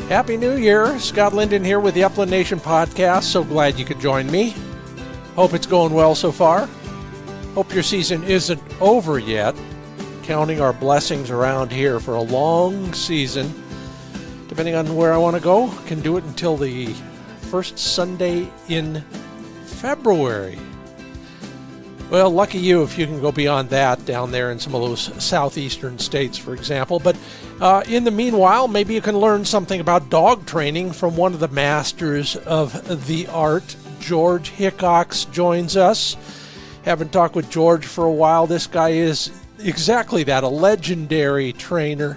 Happy New Year. Scott Linden here with the Upland Nation podcast. So glad you could join me. Hope it's going well so far. Hope your season isn't over yet. Counting our blessings around here for a long season. Depending on where I want to go, can do it until the first Sunday in February. Well, lucky you if you can go beyond that down there in some of those southeastern states, for example. But in the meanwhile, maybe you can learn something about dog training from one of the masters of the art. George Hickox joins us. Haven't talked with George for a while. This guy is exactly that, a legendary trainer,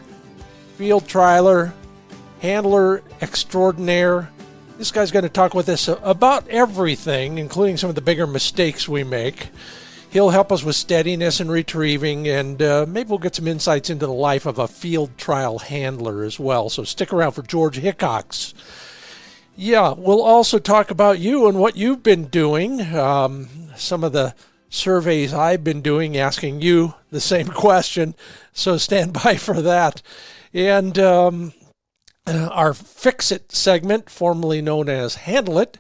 field trialer, handler extraordinaire. This guy's going to talk with us about everything, including some of the bigger mistakes we make. He'll help us with steadiness and retrieving, and maybe we'll get some insights into the life of a field trial handler as well. So stick around for George Hickox. Yeah, we'll also talk about you and what you've been doing. Some of the surveys I've been doing asking you the same question, so stand by for that. And our Fix It segment, formerly known as Handle It,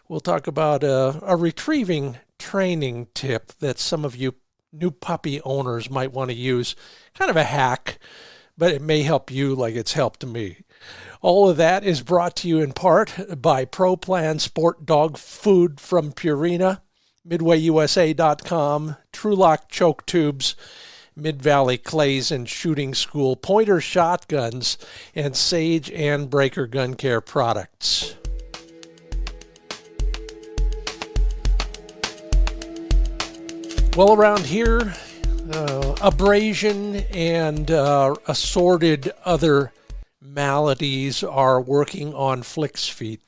we'll talk about a retrieving training tip that some of you new puppy owners might want to use. Kind of a hack, but it may help you like it's helped me. All of that is brought to you in part by Pro Plan Sport Dog Food from Purina, MidwayUSA.com, TruLock Choke Tubes, Mid-Valley Clays and Shooting School, Pointer Shotguns, and Sage and Breaker Gun Care products. Well, around here, abrasion and assorted other maladies are working on Flick's feet.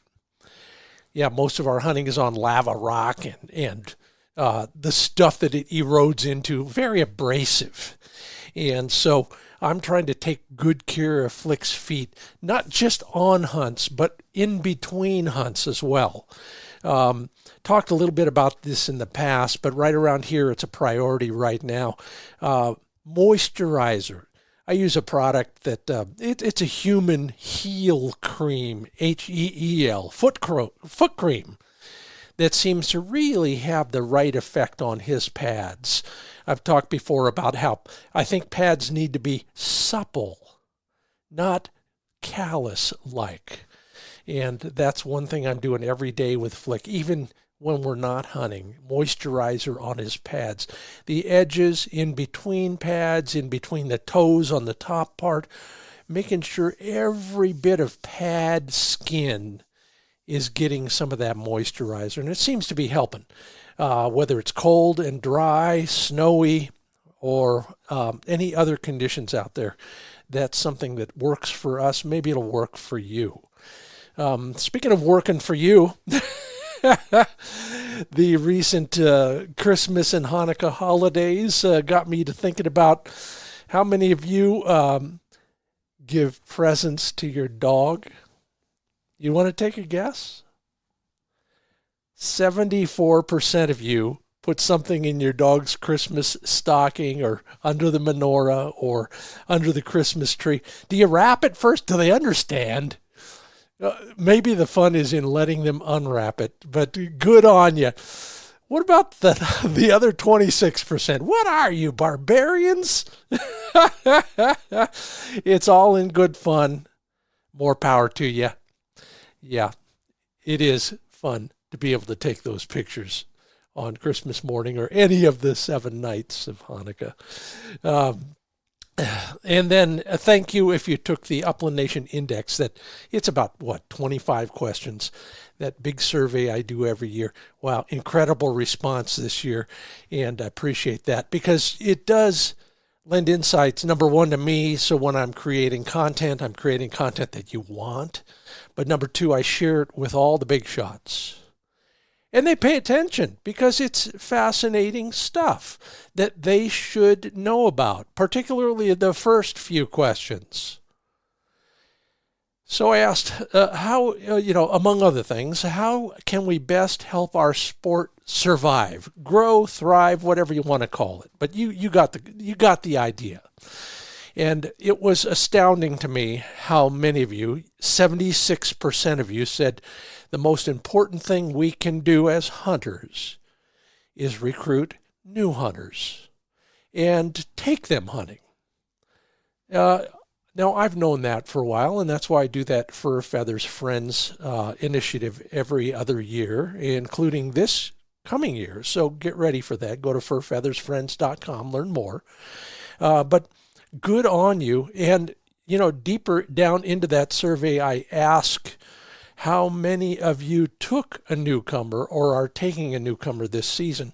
Yeah, most of our hunting is on lava rock and the stuff that it erodes into, very abrasive. And so I'm trying to take good care of Flick's feet, not just on hunts, but in between hunts as well. Talked a little bit about this in the past, but right around here, it's a priority right now. Moisturizer. I use a product that it's a human heel cream, HEEL, foot cream, that seems to really have the right effect on his pads. I've talked before about how I think pads need to be supple, not callus-like. And that's one thing I'm doing every day with Flick, even when we're not hunting. Moisturizer on his pads. The edges in between pads, in between the toes on the top part, making sure every bit of pad skin is getting some of that moisturizer. And it seems to be helping, whether it's cold and dry, snowy, or any other conditions out there. That's something that works for us. Maybe it'll work for you. Speaking of working for you, the recent Christmas and Hanukkah holidays got me to thinking about how many of you give presents to your dog. You want to take a guess? 74% of you put something in your dog's Christmas stocking or under the menorah or under the Christmas tree. Do you wrap it first? Do they understand? Maybe the fun is in letting them unwrap it, but good on you. What about the other 26%? What are you, barbarians? It's all in good fun. More power to you. Yeah, it is fun to be able to take those pictures on Christmas morning or any of the 7 nights of Hanukkah. And then thank you if you took the Upland Nation Index. That it's about, 25 questions. That big survey I do every year. Wow, incredible response this year. And I appreciate that because it does lend insights, number one, to me. So when I'm creating content that you want. But number two, I share it with all the big shots. And they pay attention because it's fascinating stuff that they should know about, particularly the first few questions. So I asked, how, among other things, how can we best help our sport survive, grow, thrive, whatever you want to call it? But you got the idea. And it was astounding to me how many of you, 76% of you, said the most important thing we can do as hunters is recruit new hunters and take them hunting. Now, I've known that for a while, and that's why I do that Fur Feathers Friends initiative every other year, including this coming year. So get ready for that. Go to furfeathersfriends.com, learn more. But good on you. And, deeper down into that survey, I ask how many of you took a newcomer or are taking a newcomer this season.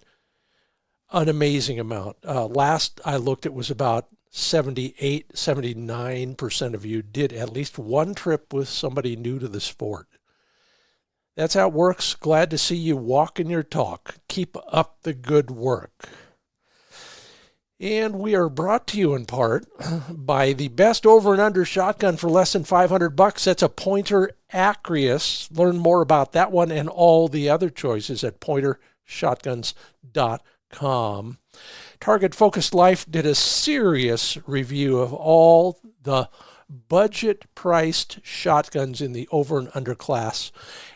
An amazing amount. Last I looked, it was about 79% of you did at least one trip with somebody new to the sport. That's how it works. Glad to see you walking your talk. Keep up the good work. And we are brought to you in part by the best over and under shotgun for less than $500. That's a Pointer Acreus. Learn more about that one and all the other choices at pointershotguns.com. Target Focused Life did a serious review of all the budget-priced shotguns in the over and under class,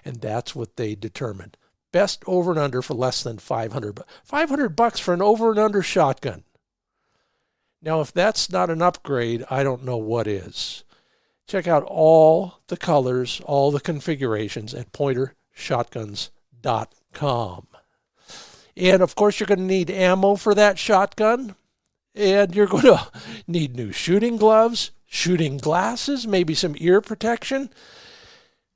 and that's what they determined. Best over and under for less than $500. $500 for an over and under shotgun. Now, if that's not an upgrade, I don't know what is. Check out all the colors, all the configurations at pointershotguns.com. And, of course, you're going to need ammo for that shotgun. And you're going to need new shooting gloves, shooting glasses, maybe some ear protection.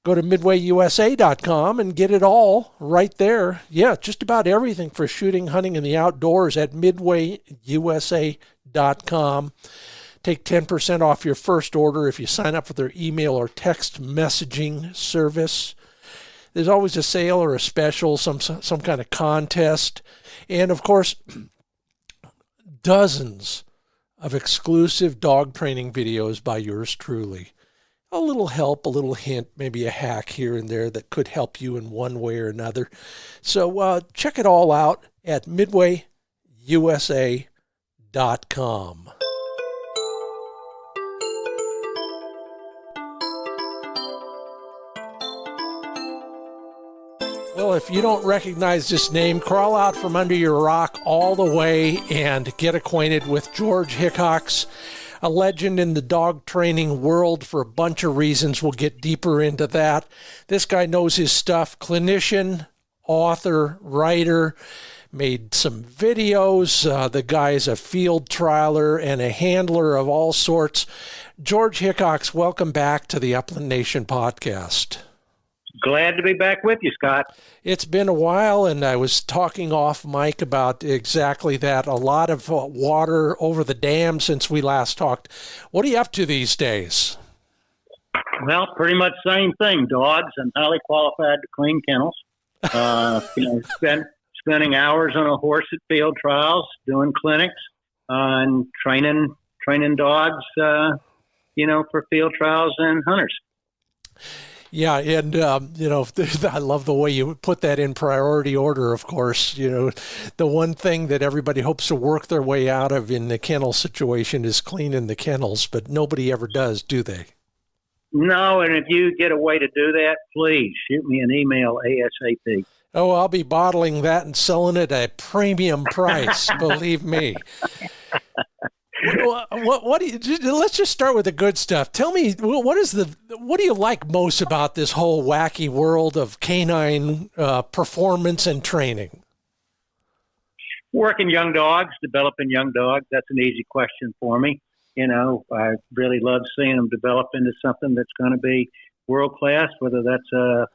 Go to midwayusa.com and get it all right there. Yeah, just about everything for shooting, hunting, and the outdoors at midwayusa.com. Take 10% off your first order if you sign up for their email or text messaging service. There's always a sale or a special, some kind of contest. And, of course, dozens of exclusive dog training videos by yours truly. A little help, a little hint, maybe a hack here and there that could help you in one way or another. So check it all out at midwayusa.com. Well, if you don't recognize this name, crawl out from under your rock all the way and get acquainted with George Hickox, a legend in the dog training world for a bunch of reasons. We'll get deeper into that. This guy knows his stuff. Clinician, author, writer, made some videos. The guy is a field trialer and a handler of all sorts. George Hickox, welcome back to the Upland Nation podcast. Glad to be back with you, Scott. It's been a while, and I was talking off mic about exactly that. A lot of water over the dam since we last talked. What are you up to these days? Well, pretty much same thing. Dogs and highly qualified to clean kennels. Spending hours on a horse at field trials, doing clinics, and training dogs, for field trials and hunters. Yeah, and, I love the way you put that in priority order, of course. The one thing that everybody hopes to work their way out of in the kennel situation is cleaning the kennels, but nobody ever does, do they? No, and if you get a way to do that, please shoot me an email ASAP. Oh, I'll be bottling that and selling it at a premium price, believe me. What do you? Let's just start with the good stuff. Tell me, what do you like most about this whole wacky world of canine performance and training? Working young dogs, developing young dogs. That's an easy question for me. I really love seeing them develop into something that's going to be world class, whether that's a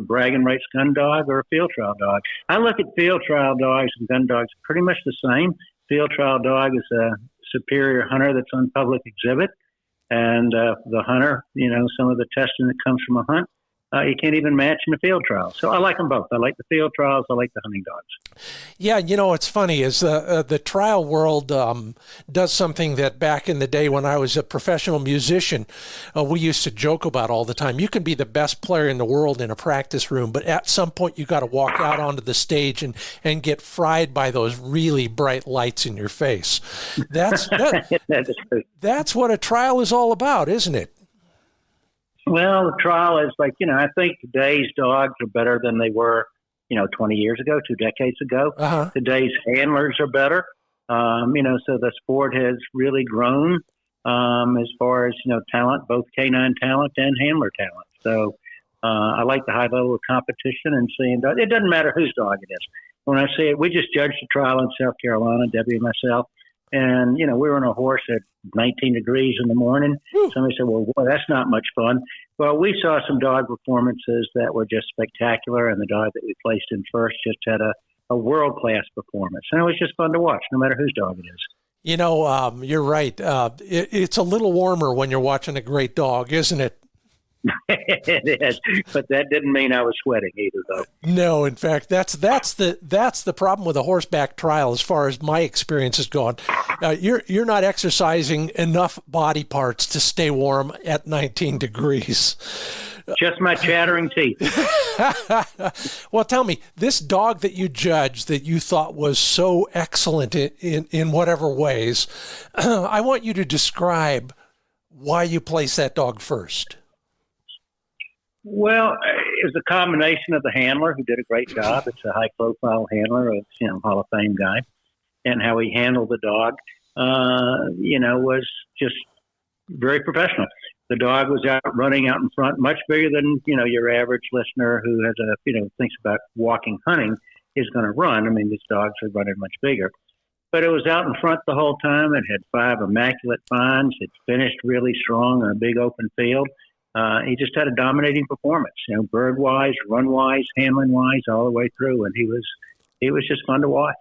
bragging rights gun dog or a field trial dog. I look at field trial dogs and gun dogs pretty much the same. Field trial dog is a superior hunter that's on public exhibit, and the hunter, some of the testing that comes from a hunt, you can't even match in the field trials. So I like them both. I like the field trials. I like the hunting dogs. Yeah, it's funny is the trial world does something that back in the day when I was a professional musician, we used to joke about all the time. You can be the best player in the world in a practice room, but at some point you got to walk out onto the stage and get fried by those really bright lights in your face. That's what a trial is all about, isn't it? Well, the trial is like, I think today's dogs are better than they were, 20 years ago, 2 decades ago. Uh-huh. Today's handlers are better. So the sport has really grown as far as, talent, both canine talent and handler talent. So I like the high level of competition and seeing dogs. It doesn't matter whose dog it is. When I say it, we just judged the trial in South Carolina, Debbie and myself. And, we were on a horse at 19 degrees in the morning. Whew. Somebody said, well, boy, that's not much fun. Well, we saw some dog performances that were just spectacular, and the dog that we placed in first just had a world-class performance. And it was just fun to watch, no matter whose dog it is. You're right. It's a little warmer when you're watching a great dog, isn't it? It is, but that didn't mean I was sweating either, though. No, in fact, that's the problem with a horseback trial, as far as my experience has gone. You're not exercising enough body parts to stay warm at 19 degrees. Just my chattering teeth. Well, tell me, this dog that you judged that you thought was so excellent in whatever ways, I want you to describe why you placed that dog first. Well, it was a combination of the handler, who did a great job. It's a high-profile handler, a Hall of Fame guy, and how he handled the dog, was just very professional. The dog was out running out in front, much bigger than your average listener who has thinks about walking hunting is going to run. I mean, these dogs are running much bigger, but it was out in front the whole time. It had 5 immaculate finds. It finished really strong on a big open field. He just had a dominating performance, bird-wise, run-wise, handling-wise, all the way through, and he was just fun to watch.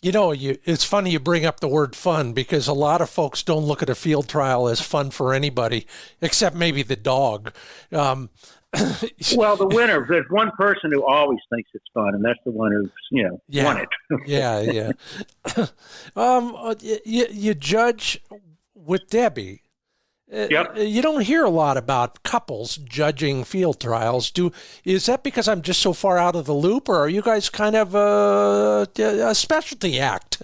It's funny you bring up the word fun, because a lot of folks don't look at a field trial as fun for anybody, except maybe the dog. Well, the winner, there's one person who always thinks it's fun, and that's the one who's, won it. Yeah. You judge with Debbie. Yep. You don't hear a lot about couples judging field trials. Is that because I'm just so far out of the loop, or are you guys kind of a specialty act?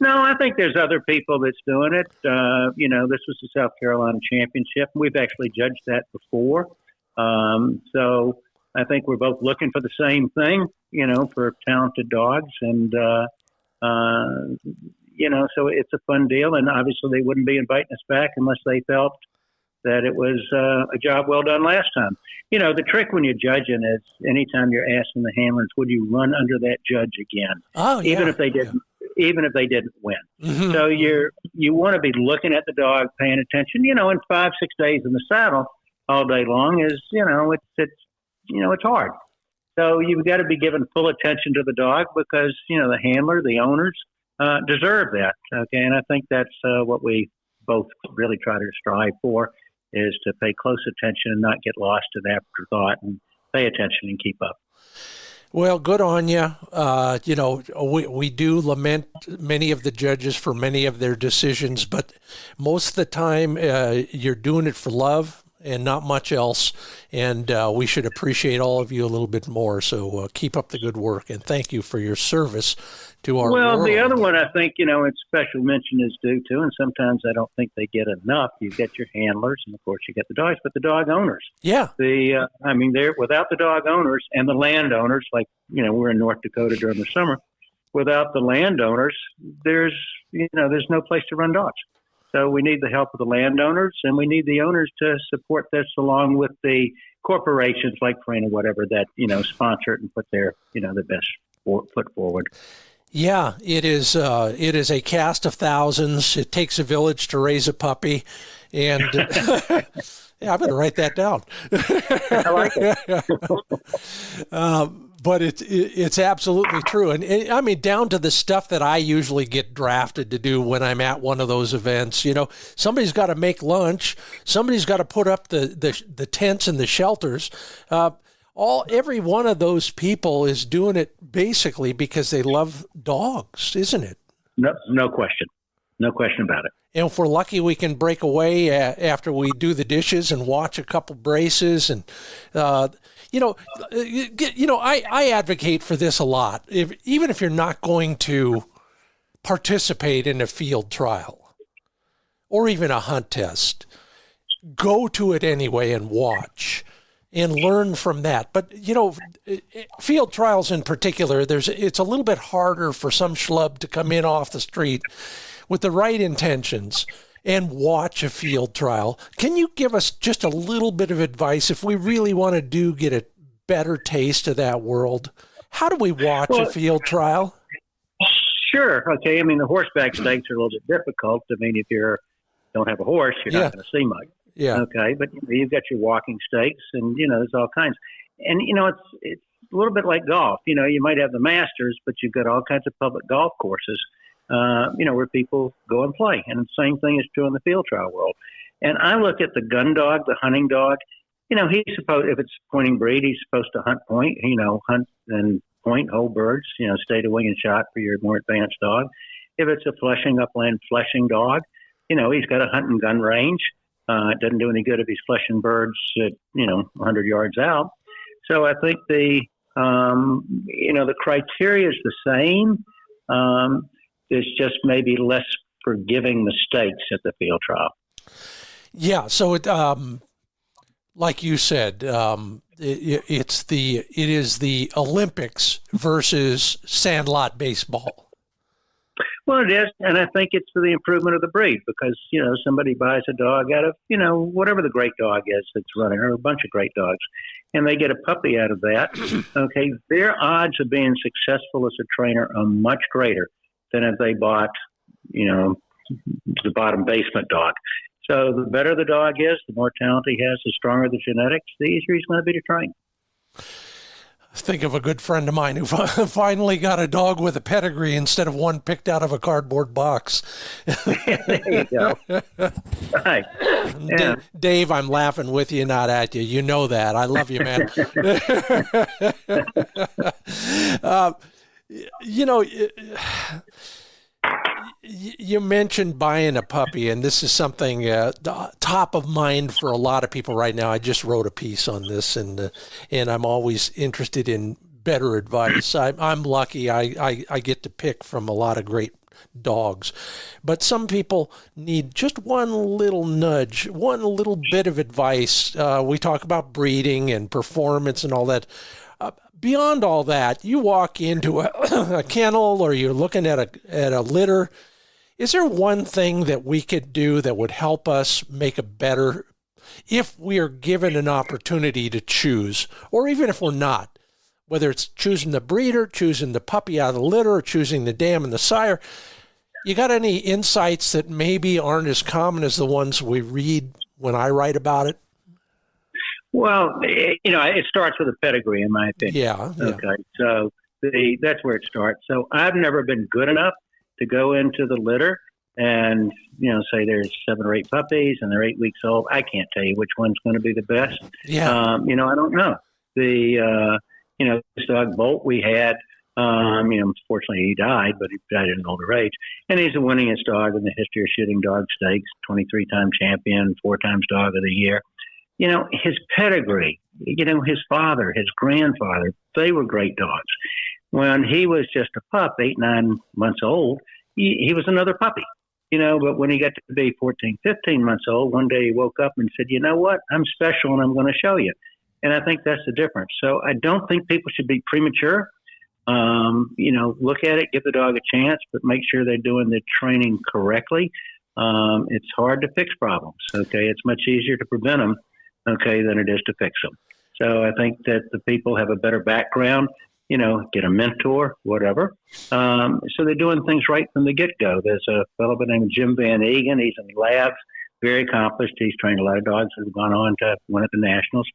No, I think there's other people that's doing it. This was the South Carolina Championship. We've actually judged that before. So I think we're both looking for the same thing, for talented dogs. And, so it's a fun deal, and obviously they wouldn't be inviting us back unless they felt that it was a job well done last time. The trick when you're judging is anytime you're asking the handlers, would you run under that judge again? Oh, yeah. Even if they didn't win. Mm-hmm. So you want to be looking at the dog, paying attention. In 5-6 days in the saddle all day long is it's hard. So you've got to be giving full attention to the dog because the handler, the owners, deserve that. Okay, and I think that's what we both really try to strive for, is to pay close attention and not get lost in afterthought, and pay attention and keep up. Well, good on you. We do lament many of the judges for many of their decisions, but most of the time you're doing it for love and not much else, and we should appreciate all of you a little bit more. So keep up the good work, and thank you for your service to our world. The other one I think, it's special mention is due to, and sometimes I don't think they get enough. You get your handlers, and of course you get the dogs, but the dog owners. Yeah. They're without the dog owners and the landowners, like, we're in North Dakota during the summer. Without the landowners, there's no place to run dogs. So we need the help of the landowners, and we need the owners to support this, along with the corporations like Frame or whatever that, sponsor it and put their, the best foot forward. Yeah, it is a cast of thousands. It takes a village to raise a puppy. And yeah, I'm going to write that down. I like it. But it's absolutely true. And I mean, down to the stuff that I usually get drafted to do when I'm at one of those events. You know, somebody's got to make lunch. Somebody's got to put up the tents and the shelters. Every one of those people is doing it basically because they love dogs, isn't it? No question. No question about it. And if we're lucky, we can break away after we do the dishes and watch a couple braces. And, I advocate for this a lot. Even if you're not going to participate in a field trial or even a hunt test, go to it anyway and watch and learn from that. But, field trials in particular, it's a little bit harder for some schlub to come in off the street with the right intentions and watch a field trial. Can you give us just a little bit of advice if we really want to get a better taste of that world? How do we watch a field trial? Sure. Okay. I mean, the horseback stakes are a little bit difficult. I mean, if you don't have a horse, you're not going to see much. Yeah. Okay. But you've got your walking stakes and, there's all kinds. And, it's a little bit like golf. You might have the Masters, but you've got all kinds of public golf courses where people go and play. And the same thing is true in the field trial world. And I look at the gun dog, the hunting dog. He's supposed, if it's pointing breed, he's supposed to hunt point, hunt and point whole birds, stay to wing and shot for your more advanced dog. If it's a upland fleshing dog, he's got a hunt and gun range. It doesn't do any good if he's fleshing birds at, 100 yards out. So I think the criteria is the same. There's just maybe less forgiving mistakes at the field trial. Yeah. So it, like you said, it is the Olympics versus sandlot baseball. Well, it is, and I think it's for the improvement of the breed because, somebody buys a dog out of, whatever the great dog is that's running, or a bunch of great dogs, and they get a puppy out of that, okay, their odds of being successful as a trainer are much greater than if they bought, the bottom basement dog. So the better the dog is, the more talent he has, the stronger the genetics, the easier he's going to be to train. Think of a good friend of mine who finally got a dog with a pedigree instead of one picked out of a cardboard box. There you go. Right. Yeah. Dave, I'm laughing with you, not at you. You know that. I love you, man. You mentioned buying a puppy, and this is something top of mind for a lot of people right now. I just wrote a piece on this, and I'm always interested in better advice. I'm lucky. I get to pick from a lot of great dogs, but some people need just one little nudge, one little bit of advice. We talk about breeding and performance and all that. Beyond all that, you walk into a kennel or you're looking at a litter. Is there one thing that we could do that would help us make a better, if we are given an opportunity to choose, or even if we're not, whether it's choosing the breeder, choosing the puppy out of the litter, or choosing the dam and the sire? You got any insights that maybe aren't as common as the ones we read when I write about it? Well, it starts with a pedigree, in my opinion. Yeah. Okay, so that's where it starts. So I've never been good enough to go into the litter and, say there's 7 or 8 puppies and they're 8 weeks old. I can't tell you which one's going to be the best. Yeah. I don't know. This dog Bolt we had, unfortunately he died, but he died at an older age. And he's the winningest dog in the history of shooting dog stakes, 23-time champion, 4 times dog of the year. His pedigree, his father, his grandfather, they were great dogs. When he was just a pup, 8, 9 months old, he was another puppy, but when he got to be 14, 15 months old, one day he woke up and said, you know what, I'm special and I'm going to show you. And I think that's the difference. So I don't think people should be premature. Look at it, give the dog a chance, but make sure they're doing the training correctly. It's hard to fix problems. Okay. It's much easier to prevent them. Okay, than it is to fix them. So I think that the people have a better background, get a mentor, whatever. So they're doing things right from the get-go. There's a fellow by the name of Jim Van Egan. He's in labs, very accomplished. He's trained a lot of dogs that have gone on to win at the Nationals.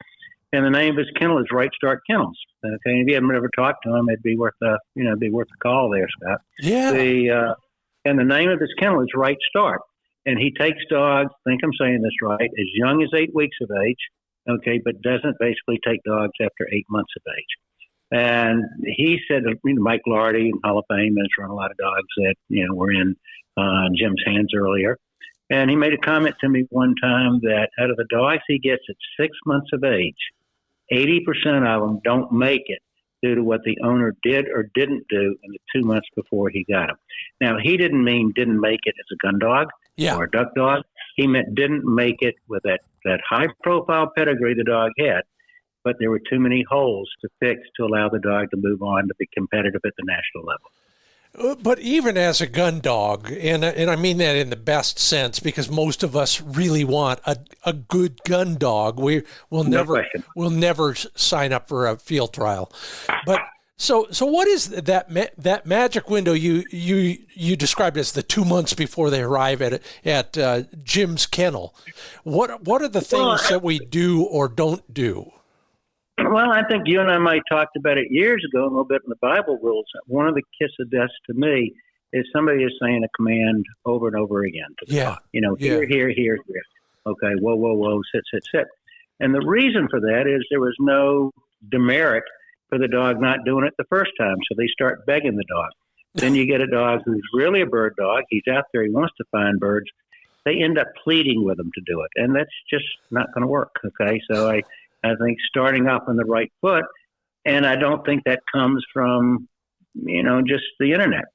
And the name of his kennel is Right Start Kennels. Okay, if you haven't ever talked to him, it'd be worth a call there, Scott. Yeah. And the name of his kennel is Right Start. And he takes dogs, I think I'm saying this right, as young as 8 weeks of age, okay, but doesn't basically take dogs after 8 months of age. And he said, Mike Lardy, Hall of Fame, has run a lot of dogs that, were in Jim's hands earlier. And he made a comment to me one time that out of the dogs he gets at 6 months of age, 80% of them don't make it due to what the owner did or didn't do in the 2 months before he got them. Now, he didn't mean didn't make it as a gun dog or a duck dog. He meant didn't make it with that high-profile pedigree the dog had, but there were too many holes to fix to allow the dog to move on to be competitive at the national level. But even as a gun dog, and I mean that in the best sense, because most of us really want a good gun dog. We'll never sign up for a field trial. But so what is that magic window you described as the 2 months before they arrive at Jim's kennel? What are the things that we do or don't do? Well, I think you and I might talked about it years ago, a little bit in the Bible rules. One of the kiss of death to me is somebody is saying a command over and over again to the dog. Here. Okay, whoa, sit. And the reason for that is there was no demerit for the dog not doing it the first time, so they start begging the dog. Then you get a dog who's really a bird dog. He's out there. He wants to find birds. They end up pleading with him to do it, and that's just not going to work, okay? So I think starting off on the right foot, and I don't think that comes from, just the internet.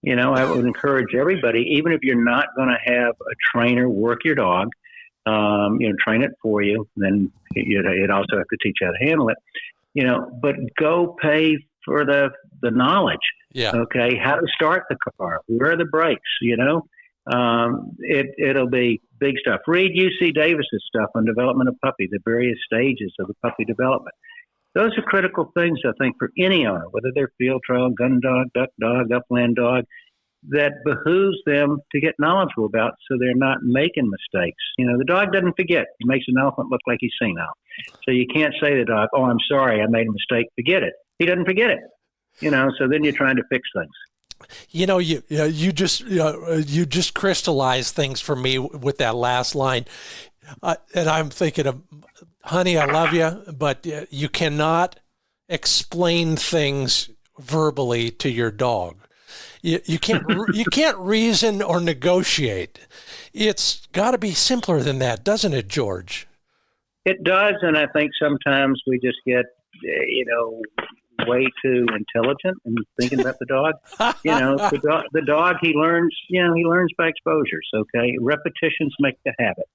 I would encourage everybody, even if you're not going to have a trainer work your dog, train it for you, then you'd also have to teach you how to handle it, but go pay for the knowledge. Yeah. Okay. How to start the car, where are the brakes, it'll be big stuff. Read UC Davis's stuff on development of puppy, the various stages of the puppy development. Those are critical things, I think, for any owner, whether they're field trial, gun dog, duck dog, upland dog, that behooves them to get knowledgeable about so they're not making mistakes. The dog doesn't forget. He makes an elephant look like he's senile. So you can't say to the dog, oh, I'm sorry, I made a mistake, forget it. He doesn't forget it. So then you're trying to fix things. You just crystallized things for me with that last line, and I'm thinking of, honey, I love you, but you cannot explain things verbally to your dog. You can't reason or negotiate. It's got to be simpler than that, doesn't it, George? It does, and I think sometimes we just get way too intelligent and thinking about the dog. The dog, he learns by exposures, okay? Repetitions make the habit.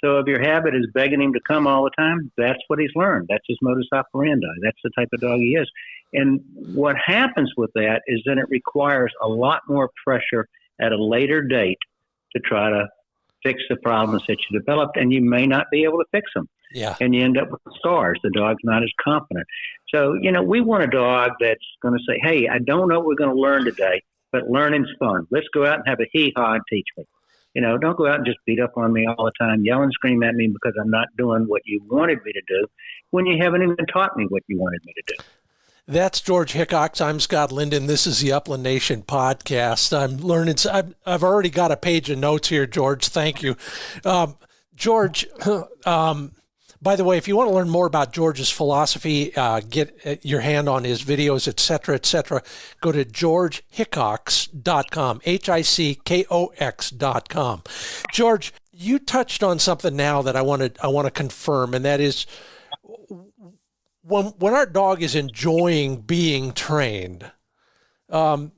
So if your habit is begging him to come all the time, that's what he's learned. That's his modus operandi. That's the type of dog he is. And what happens with that is then it requires a lot more pressure at a later date to try to fix the problems that you developed, and you may not be able to fix them. Yeah. And you end up with scars. The dog's not as confident. So, we want a dog that's going to say, hey, I don't know what we're going to learn today, but learning's fun. Let's go out and have a hee-haw and teach me. Don't go out and just beat up on me all the time, yell and scream at me because I'm not doing what you wanted me to do when you haven't even taught me what you wanted me to do. That's George Hickox. I'm Scott Linden. This is the Upland Nation podcast. I'm learning. I've already got a page of notes here, George. Thank you. George, by the way, if you want to learn more about George's philosophy, get your hand on his videos, et cetera, go to georgehickox.com, HICKOX.com. George, you touched on something now that I want to confirm, and that is when our dog is enjoying being trained, how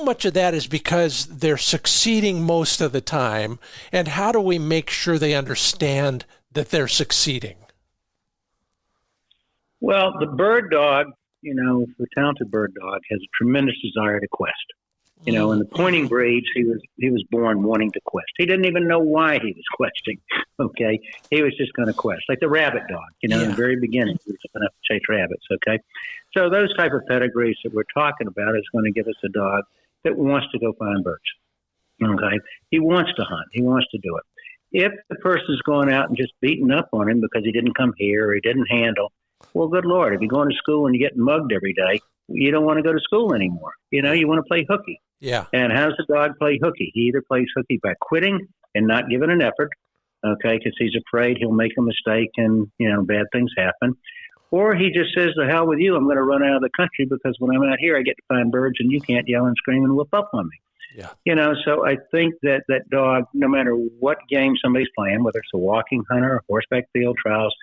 much of that is because they're succeeding most of the time, and how do we make sure they understand that they're succeeding? Well, the bird dog, the talented bird dog has a tremendous desire to quest. In the pointing breeds, he was born wanting to quest. He didn't even know why he was questing. Okay, he was just going to quest, like the rabbit dog. In the very beginning, he was going to chase rabbits. Okay, so those type of pedigrees that we're talking about is going to give us a dog that wants to go find birds. Okay, he wants to hunt. He wants to do it. If the person's going out and just beating up on him because he didn't come here or he didn't handle, well, good Lord, if you're going to school and you're getting mugged every day, you don't want to go to school anymore. You want to play hooky. Yeah. And how does the dog play hooky? He either plays hooky by quitting and not giving an effort, okay, because he's afraid he'll make a mistake and, bad things happen. Or he just says, the hell with you, I'm going to run out of the country because when I'm out here, I get to find birds and you can't yell and scream and whoop up on me. Yeah. So I think that dog, no matter what game somebody's playing, whether it's a walking hunter, horseback field trials,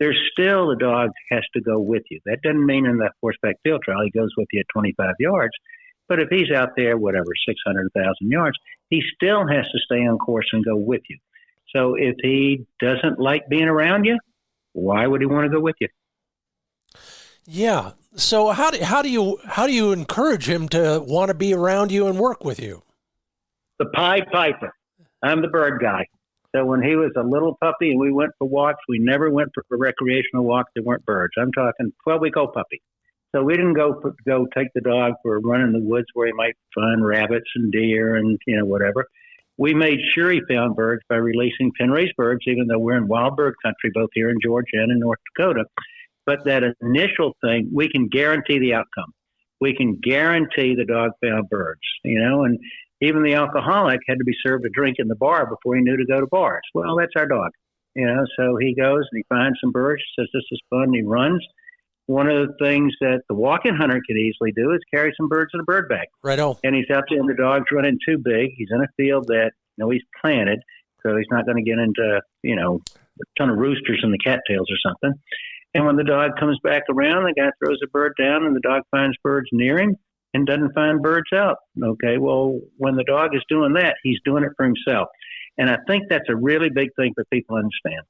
there's still the dog has to go with you. That doesn't mean in the horseback field trial he goes with you at 25 yards. But if he's out there, 600, 1,000 yards, he still has to stay on course and go with you. So if he doesn't like being around you, why would he want to go with you? Yeah. So how do you encourage him to want to be around you and work with you? The Pied Piper. I'm the bird guy. So when he was a little puppy and we went for walks, we never went for recreational walks. There weren't birds. I'm talking 12-week-old puppy. So we didn't go take the dog for a run in the woods where he might find rabbits and deer and whatever. We made sure he found birds by releasing pen-raised birds, even though we're in wild bird country, both here in Georgia and in North Dakota. But that initial thing, we can guarantee the outcome. We can guarantee the dog found birds, and even the alcoholic had to be served a drink in the bar before he knew to go to bars. Well, that's our dog, so he goes and he finds some birds, says this is fun, and he runs. One of the things that the walking hunter could easily do is carry some birds in a bird bag. Right on. And he's out there and the dog's running too big. He's in a field that, he's planted, so he's not going to get into, a ton of roosters and the cattails or something. And when the dog comes back around, the guy throws a bird down and the dog finds birds near him and doesn't find birds out. Okay, well, when the dog is doing that, he's doing it for himself. And I think that's a really big thing for people to understand.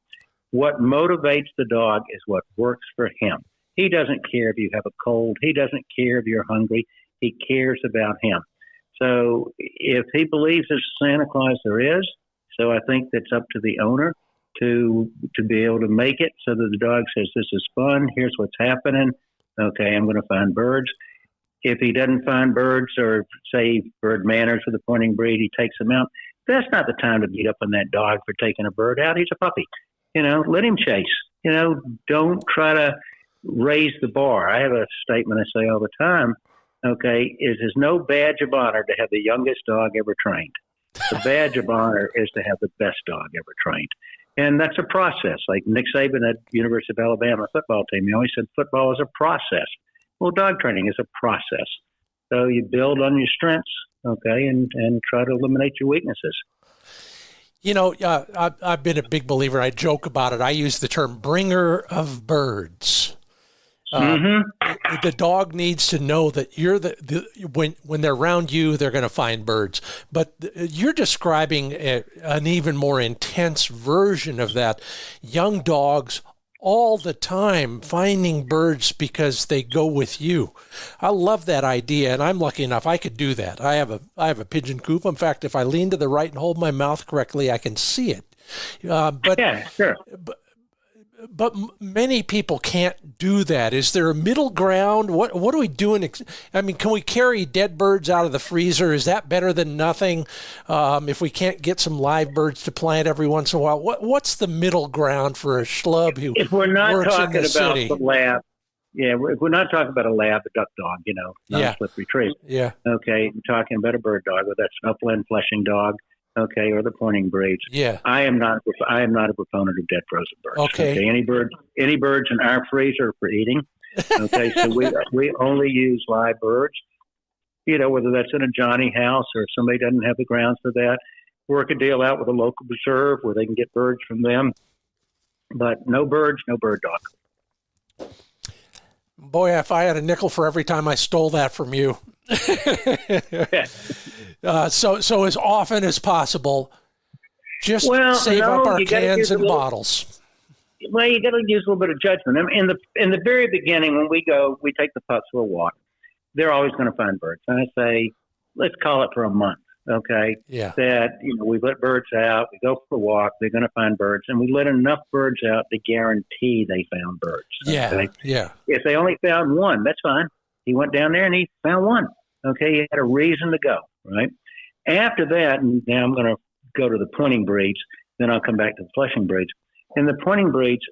What motivates the dog is what works for him. He doesn't care if you have a cold. He doesn't care if you're hungry. He cares about him. So if he believes there's Santa Claus, there is. So I think that's up to the owner to be able to make it so that the dog says, this is fun. Here's what's happening. Okay, I'm going to find birds. If he doesn't find birds or, say, bird manners with a pointing breed, he takes them out. That's not the time to beat up on that dog for taking a bird out. He's a puppy. Let him chase. Don't try to raise the bar. I have a statement I say all the time, okay, is there's no badge of honor to have the youngest dog ever trained. The badge of honor is to have the best dog ever trained. And that's a process. Like Nick Saban at University of Alabama football team, he always said football is a process. Well, dog training is a process. So you build on your strengths, okay, and try to eliminate your weaknesses. I've been a big believer. I joke about it. I use the term bringer of birds. The dog needs to know that you're when they're around you, they're going to find birds. But you're describing an even more intense version of that. Young dogs all the time finding birds because they go with you. I love that idea, and I'm lucky enough I could do that. I have a pigeon coop. In fact, if I lean to the right and hold my mouth correctly, I can see it. Yeah, sure. But many people can't do that. Is there a middle ground? What are we doing? Can we carry dead birds out of the freezer? Is that better than nothing? If we can't get some live birds to plant every once in a while, what's the middle ground for a schlub who if we're not works talking in the about city? The lab, if we're not talking about a lab, a duck dog, not a slippery tree. Yeah. Okay, we're talking about a bird dog, or that's an upland fleshing dog. Okay, or the pointing breeds. Yeah. I am not a proponent of dead frozen birds. Okay. Any birds in our freezer are for eating. Okay, so we only use live birds. Whether that's in a Johnny house or if somebody doesn't have the grounds for that, work a deal out with a local preserve where they can get birds from them. But no birds, no bird dog. Boy, if I had a nickel for every time I stole that from you. So as often as possible, just save up our cans and bottles. Well, you got to use a little bit of judgment. I mean, in the very beginning, when we take the pups for a walk. They're always going to find birds, and I say, let's call it for a month. Okay. Yeah. That we let birds out. We go for a walk. They're going to find birds, and we let enough birds out to guarantee they found birds. Yeah. Okay? Yeah. If they only found one, that's fine. He went down there and he found one. Okay, he had a reason to go, right? After that, and now I'm going to go to the pointing breeds. Then I'll come back to the flushing breeds. In the pointing breeds,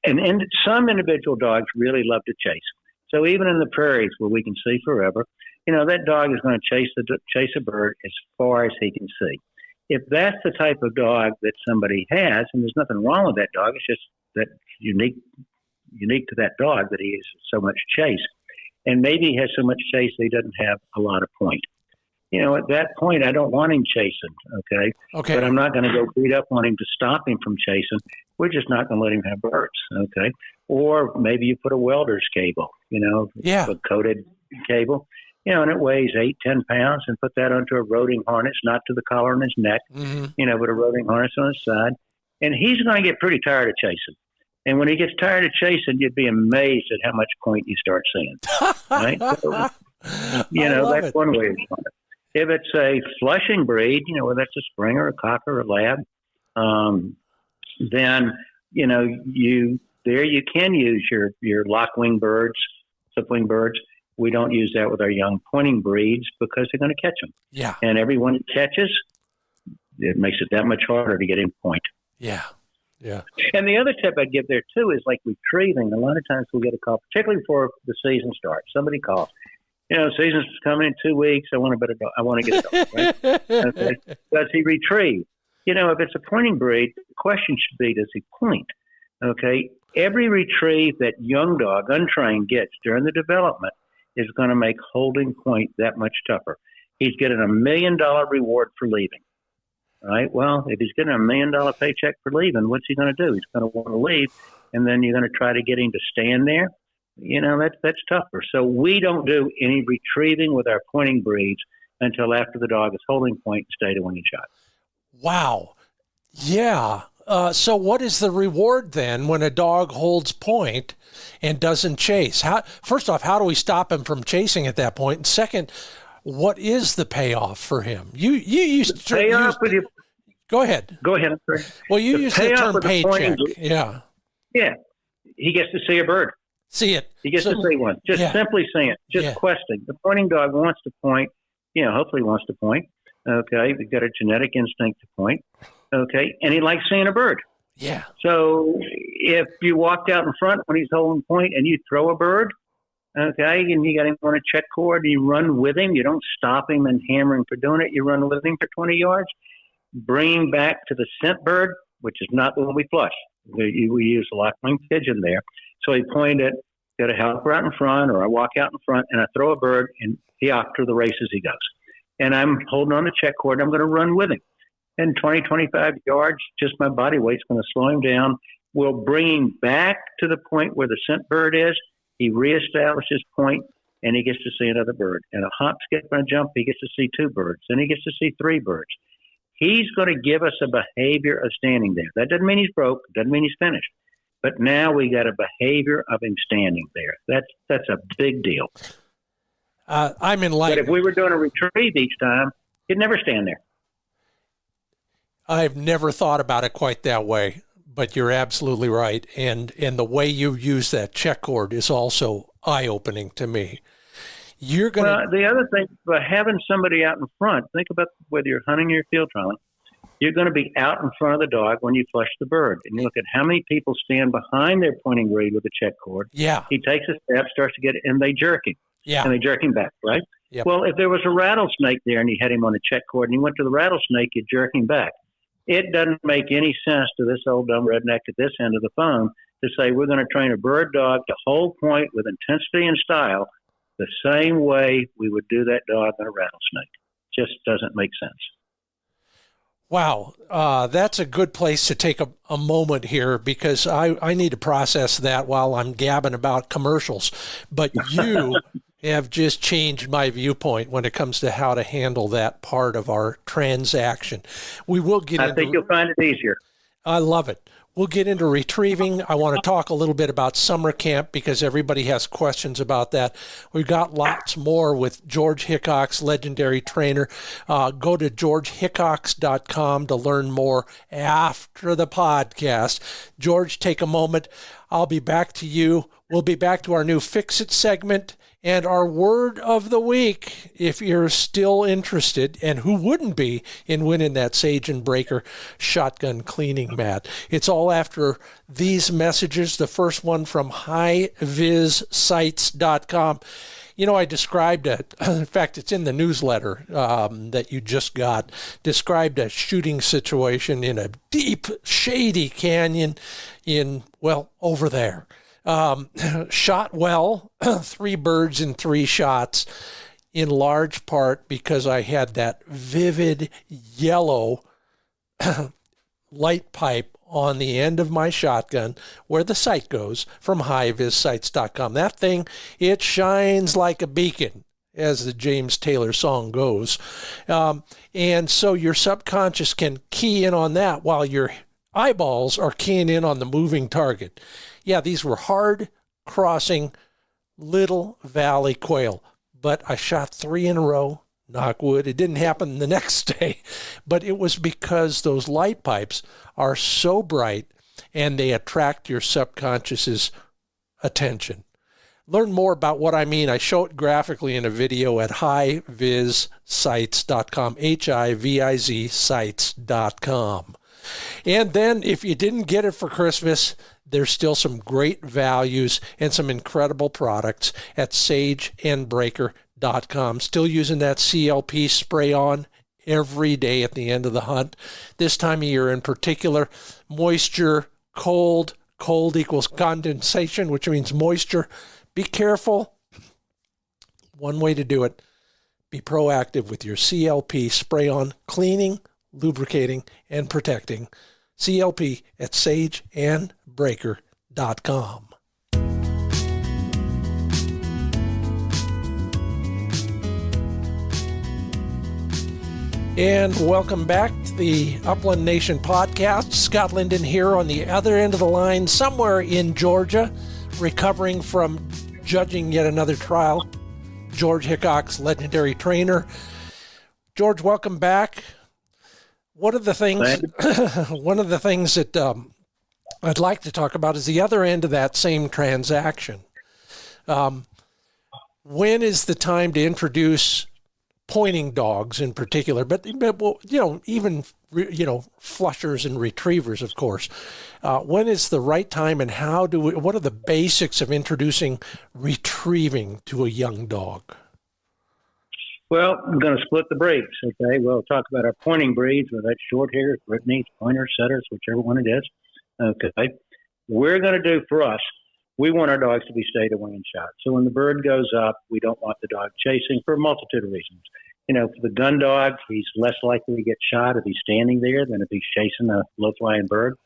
and some individual dogs really love to chase. So even in the prairies where we can see forever, that dog is going to chase a bird as far as he can see. If that's the type of dog that somebody has, and there's nothing wrong with that dog, it's just that unique to that dog that he has so much chase. And maybe he has so much chase that he doesn't have a lot of point. At that point, I don't want him chasing, okay? But I'm not going to go beat up on him to stop him from chasing. We're just not going to let him have birds, okay? Or maybe you put a welder's cable, a coated cable, and it weighs 8-10 pounds, and put that onto a roding harness, not to the collar on his neck, but a roding harness on his side. And he's going to get pretty tired of chasing. And when he gets tired of chasing, you'd be amazed at how much point you start seeing, right? So, that's one way to find it. If it's a flushing breed, whether that's a Springer, a Cocker, a Lab, then, you can use your lock-wing birds, slip-wing birds. We don't use that with our young pointing breeds because they're going to catch them. Yeah. And everyone he catches, it makes it that much harder to get him point. Yeah. Yeah. And the other tip I'd give there, too, is like retrieving. A lot of times we get a call, particularly before the season starts. Somebody calls. Season's coming in 2 weeks. I want to get a dog, right? Okay. Does he retrieve? If it's a pointing breed, the question should be, does he point? Okay. Every retrieve that young dog, untrained, gets during the development is going to make holding point that much tougher. He's getting $1 million reward for leaving. Right? Well, if he's getting $1 million paycheck for leaving, what's he going to do? He's going to want to leave, and then you're going to try to get him to stand there. That's tougher. So we don't do any retrieving with our pointing breeds until after the dog is holding point and stayed a winning shot. Wow. Yeah. So what is the reward then when a dog holds point and doesn't chase? First off, how do we stop him from chasing at that point? And second, what is the payoff for him? You used to payoff use, Go ahead. I'm sorry. Well, you used the term paycheck. Yeah. Yeah. He gets to see a bird. See it. He gets to see one. Just simply seeing it. Just questing. The pointing dog wants to point. Hopefully wants to point. Okay. We've got a genetic instinct to point. Okay. And he likes seeing a bird. Yeah. So if you walked out in front when he's holding point and you throw a bird, okay, and you got him on a check cord, and you run with him. You don't stop him and hammer him for doing it. You run with him for 20 yards. Bring him back to the scent bird, which is not the one we flush. We use a lock-wing pigeon there. So he pointed, got a helper out in front, or I walk out in front, and I throw a bird, and he off to the races he goes. And I'm holding on the check cord, and I'm going to run with him. And 20, 25 yards, just my body weight's going to slow him down. We'll bring him back to the point where the scent bird is. He reestablishes point, and he gets to see another bird. And a hop, skip, and a jump, he gets to see 2 birds. Then he gets to see 3 birds. He's going to give us a behavior of standing there. That doesn't mean he's broke. Doesn't mean he's finished. But now we got a behavior of him standing there. That's a big deal. I'm enlightened. But if we were doing a retrieve each time, he'd never stand there. I've never thought about it quite that way, but you're absolutely right. And the way you use that check cord is also eye-opening to me. The other thing, by having somebody out in front, think about whether you're hunting or you're field trialing, you're going to be out in front of the dog when you flush the bird. And you look at how many people stand behind their pointing breed with a check cord. Yeah. He takes a step, starts to get it, and they jerk him. Yeah. And they jerk him back, right? Yep. Well, if there was a rattlesnake there and you had him on a check cord and you went to the rattlesnake, you jerk him back. It doesn't make any sense to this old dumb redneck at this end of the phone to say we're going to train a bird dog to hold point with intensity and style the same way we would do that dog on a rattlesnake. Just doesn't make sense. Wow. That's a good place to take a moment here because I need to process that while I'm gabbing about commercials. But you have just changed my viewpoint when it comes to how to handle that part of our transaction. We will get into... I think you'll find it easier. I love it. We'll get into retrieving. I want to talk a little bit about summer camp because everybody has questions about that. We've got lots more with George Hickox, legendary trainer. Go to georgehickox.com to learn more after the podcast. George, take a moment. I'll be back to you. We'll be back to our new Fix It segment and our word of the week, if you're still interested, and who wouldn't be, in winning that Sage and Breaker shotgun cleaning mat. It's all after these messages. The first one from highvissites.com. You know, I described it. In fact, it's in the newsletter that you just got. Described a shooting situation in a deep, shady canyon over there. Shot well, 3 birds in 3 shots, in large part because I had that vivid yellow light pipe on the end of my shotgun where the sight goes from highvissites.com. That thing, it shines like a beacon, as the James Taylor song goes. And so your subconscious can key in on that while your eyeballs are keying in on the moving target. Yeah, these were hard crossing little valley quail, but I shot 3 in a row, knock wood. It didn't happen the next day, but it was because those light pipes are so bright and they attract your subconscious's attention. Learn more about what I mean. I show it graphically in a video at highvissites.com, HIVIZ sites.com. And then if you didn't get it for Christmas, there's still some great values and some incredible products at sageandbreaker.com. Still using that CLP spray on every day at the end of the hunt. This time of year in particular, moisture, cold equals condensation, which means moisture. Be careful. One way to do it, be proactive with your CLP spray on, cleaning, lubricating, and protecting. CLP at sageandbreaker.com. And welcome back to the Upland Nation podcast. Scott Linden here on the other end of the line, somewhere in Georgia, recovering from judging yet another trial. George Hickox, legendary trainer. George, welcome back. One of the things that I'd like to talk about is the other end of that same transaction. When is the time to introduce pointing dogs in particular, but even flushers and retrievers, of course. When is the right time, and what are the basics of introducing retrieving to a young dog? Well, I'm going to split the breeds, okay? We'll talk about our pointing breeds, whether that's short hairs, Brittany's, pointers, setters, whichever one it is, okay? We're going to do for us, we want our dogs to be stayed away and shot. So when the bird goes up, we don't want the dog chasing for a multitude of reasons. For the gun dog, he's less likely to get shot if he's standing there than if he's chasing a low-flying bird.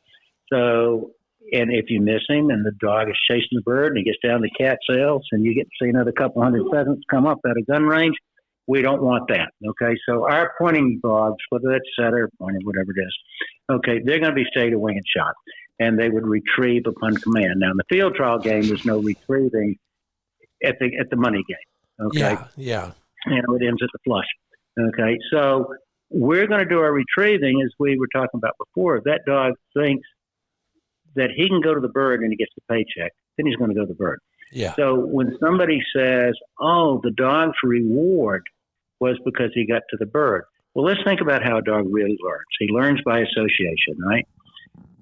So, and if you miss him and the dog is chasing the bird and he gets down to cat sails and you get to see another couple hundred pheasants come up at a gun range, we don't want that, okay? So our pointing dogs, whether that's setter, pointer, whatever it is, okay, they're going to be stayed away and shot, and they would retrieve upon command. Now, in the field trial game, there's no retrieving at the money game, okay? Yeah. It ends at the flush, okay? So we're going to do our retrieving, as we were talking about before. If that dog thinks that he can go to the bird and he gets the paycheck, then he's going to go to the bird. Yeah. So when somebody says, oh, the dog's reward was because he got to the bird. Well, let's think about how a dog really learns. He learns by association, right?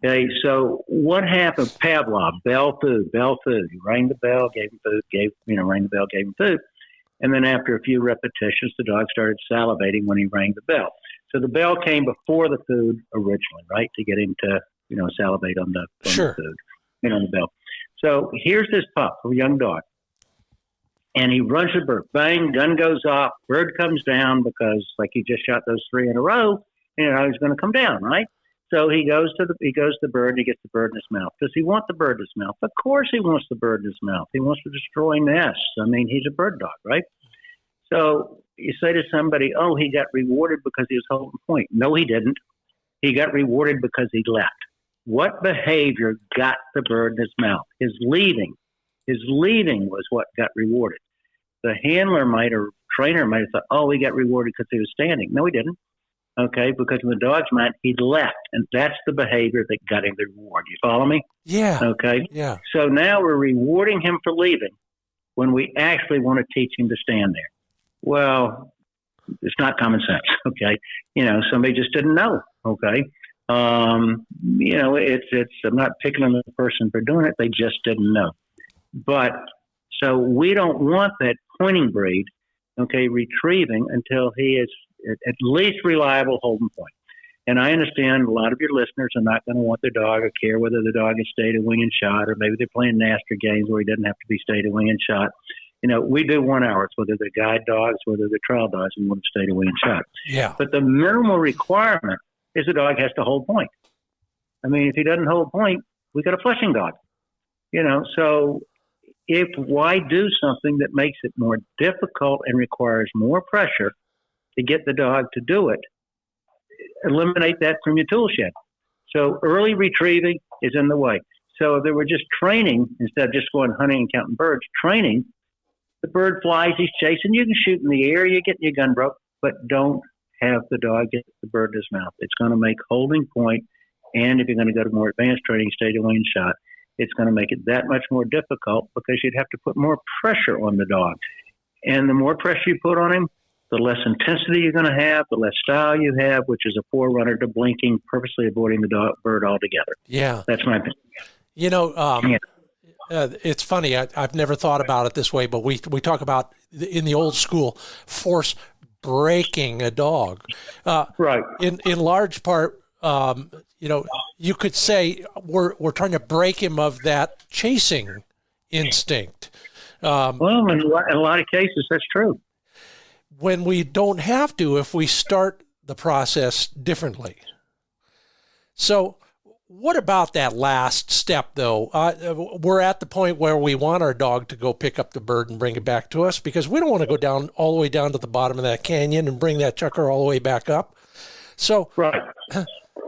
Okay, so what happened? Pavlov, bell, food. He rang the bell, gave him food, rang the bell, gave him food. And then after a few repetitions, the dog started salivating when he rang the bell. So the bell came before the food originally, right? To get him to, salivate on the food, on the bell. So here's this pup, a young dog, and he runs the bird. Bang, gun goes off, bird comes down because, like, he just shot those 3 in a row, he's going to come down, right? So he goes to the bird, and he gets the bird in his mouth. Does he want the bird in his mouth? Of course he wants the bird in his mouth. He wants to destroy nests. I mean, he's a bird dog, right? So you say to somebody, oh, he got rewarded because he was holding point. No, he didn't. He got rewarded because he left. what behavior got the bird in his mouth. His leaving was what got rewarded. The handler trainer might have thought, oh, he got rewarded because he was standing. No, he didn't. Okay, because in the dog's mind, he left, and that's the behavior that got him the reward. You follow me? Yeah. Okay. Yeah. So now we're rewarding him for leaving when we actually want to teach him to stand there. Well, it's not common sense. Okay, somebody just didn't know. Okay, it's I'm not picking on the person for doing it. They just didn't know. But so we don't want that pointing breed, okay, retrieving until he is at least reliable holding point. And I understand a lot of your listeners are not going to want their dog or care whether the dog is stayed a wing and shot, or maybe they're playing master games where he doesn't have to be stayed a wing and shot. We do 1 hour, whether they're guide dogs, whether they're trial dogs, and want to stay a wing and shot. Yeah. But the minimal requirement is the dog has to hold point. I mean, if he doesn't hold point, we got a flushing dog. So why do something that makes it more difficult and requires more pressure to get the dog to do it? Eliminate that from your tool shed. So early retrieving is in the way. So if they were just training, instead of just going hunting and counting birds, training, the bird flies, he's chasing, you can shoot in the air, you get your gun broke, but don't have the dog get the bird in his mouth. It's going to make holding point, and if you're going to go to more advanced training, stay to wing shot, it's going to make it that much more difficult because you'd have to put more pressure on the dog. And the more pressure you put on him, the less intensity you're going to have, the less style you have, which is a forerunner to blinking, purposely avoiding the bird altogether. Yeah. That's my opinion. It's funny. I've never thought about it this way, but we talk about in the old school force breaking a dog. Right. In large part, you could say we're trying to break him of that chasing instinct. Well, in a lot of cases, that's true. When we don't have to, if we start the process differently. So what about that last step, though? We're at the point where we want our dog to go pick up the bird and bring it back to us because we don't want to go down all the way down to the bottom of that canyon and bring that chucker all the way back up. So, right.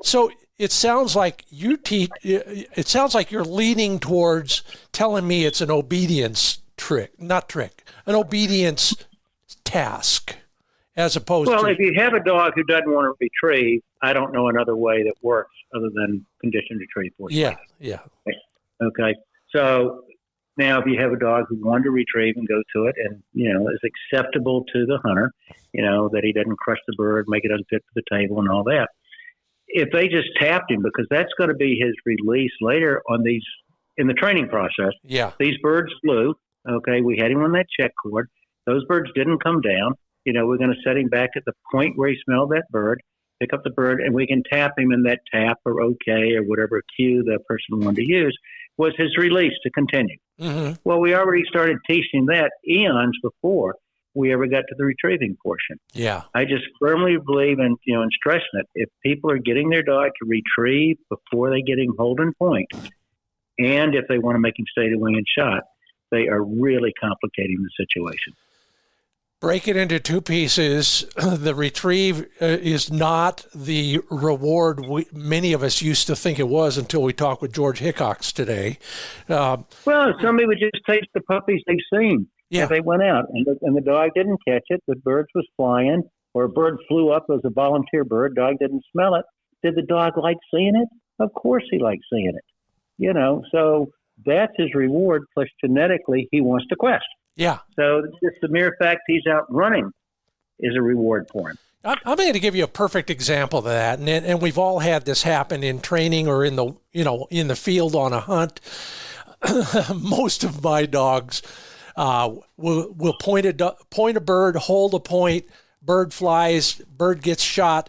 So it sounds like it sounds like you're leaning towards telling me it's an obedience an obedience task, as opposed to... Well, if you have a dog who doesn't want to retrieve, I don't know another way that works other than conditioned retrieve. Yeah. Okay. So now if you have a dog who wanted to retrieve and go to it and, is acceptable to the hunter, that he doesn't crush the bird, make it unfit for the table and all that. If they just tapped him, because that's going to be his release later on in the training process. Yeah. These birds flew. Okay. We had him on that check cord. Those birds didn't come down. We're going to set him back at the point where he smelled that bird, pick up the bird, and we can tap him in that tap or okay or whatever cue the person wanted to use was his release to continue. Mm-hmm. Well, we already started teaching that eons before we ever got to the retrieving portion. Yeah. I just firmly believe in stressing it. If people are getting their dog to retrieve before they get him holding point, and if they want to make him stay to wing and shot, they are really complicating the situation. Break it into two pieces. The retrieve is not the reward many of us used to think it was until we talked with George Hickox today. Well, somebody would just take the puppies they've seen. Yeah. If they went out and the dog didn't catch it, the bird was flying, or a bird flew up as a volunteer bird, dog didn't smell it. Did the dog like seeing it? Of course he likes seeing it. So that's his reward, plus genetically he wants to quest. Yeah. So just the mere fact he's out running is a reward for him. I'm going to give you a perfect example of that, and we've all had this happen in training or in the field on a hunt. Most of my dogs will point a bird, hold a point, bird flies, bird gets shot.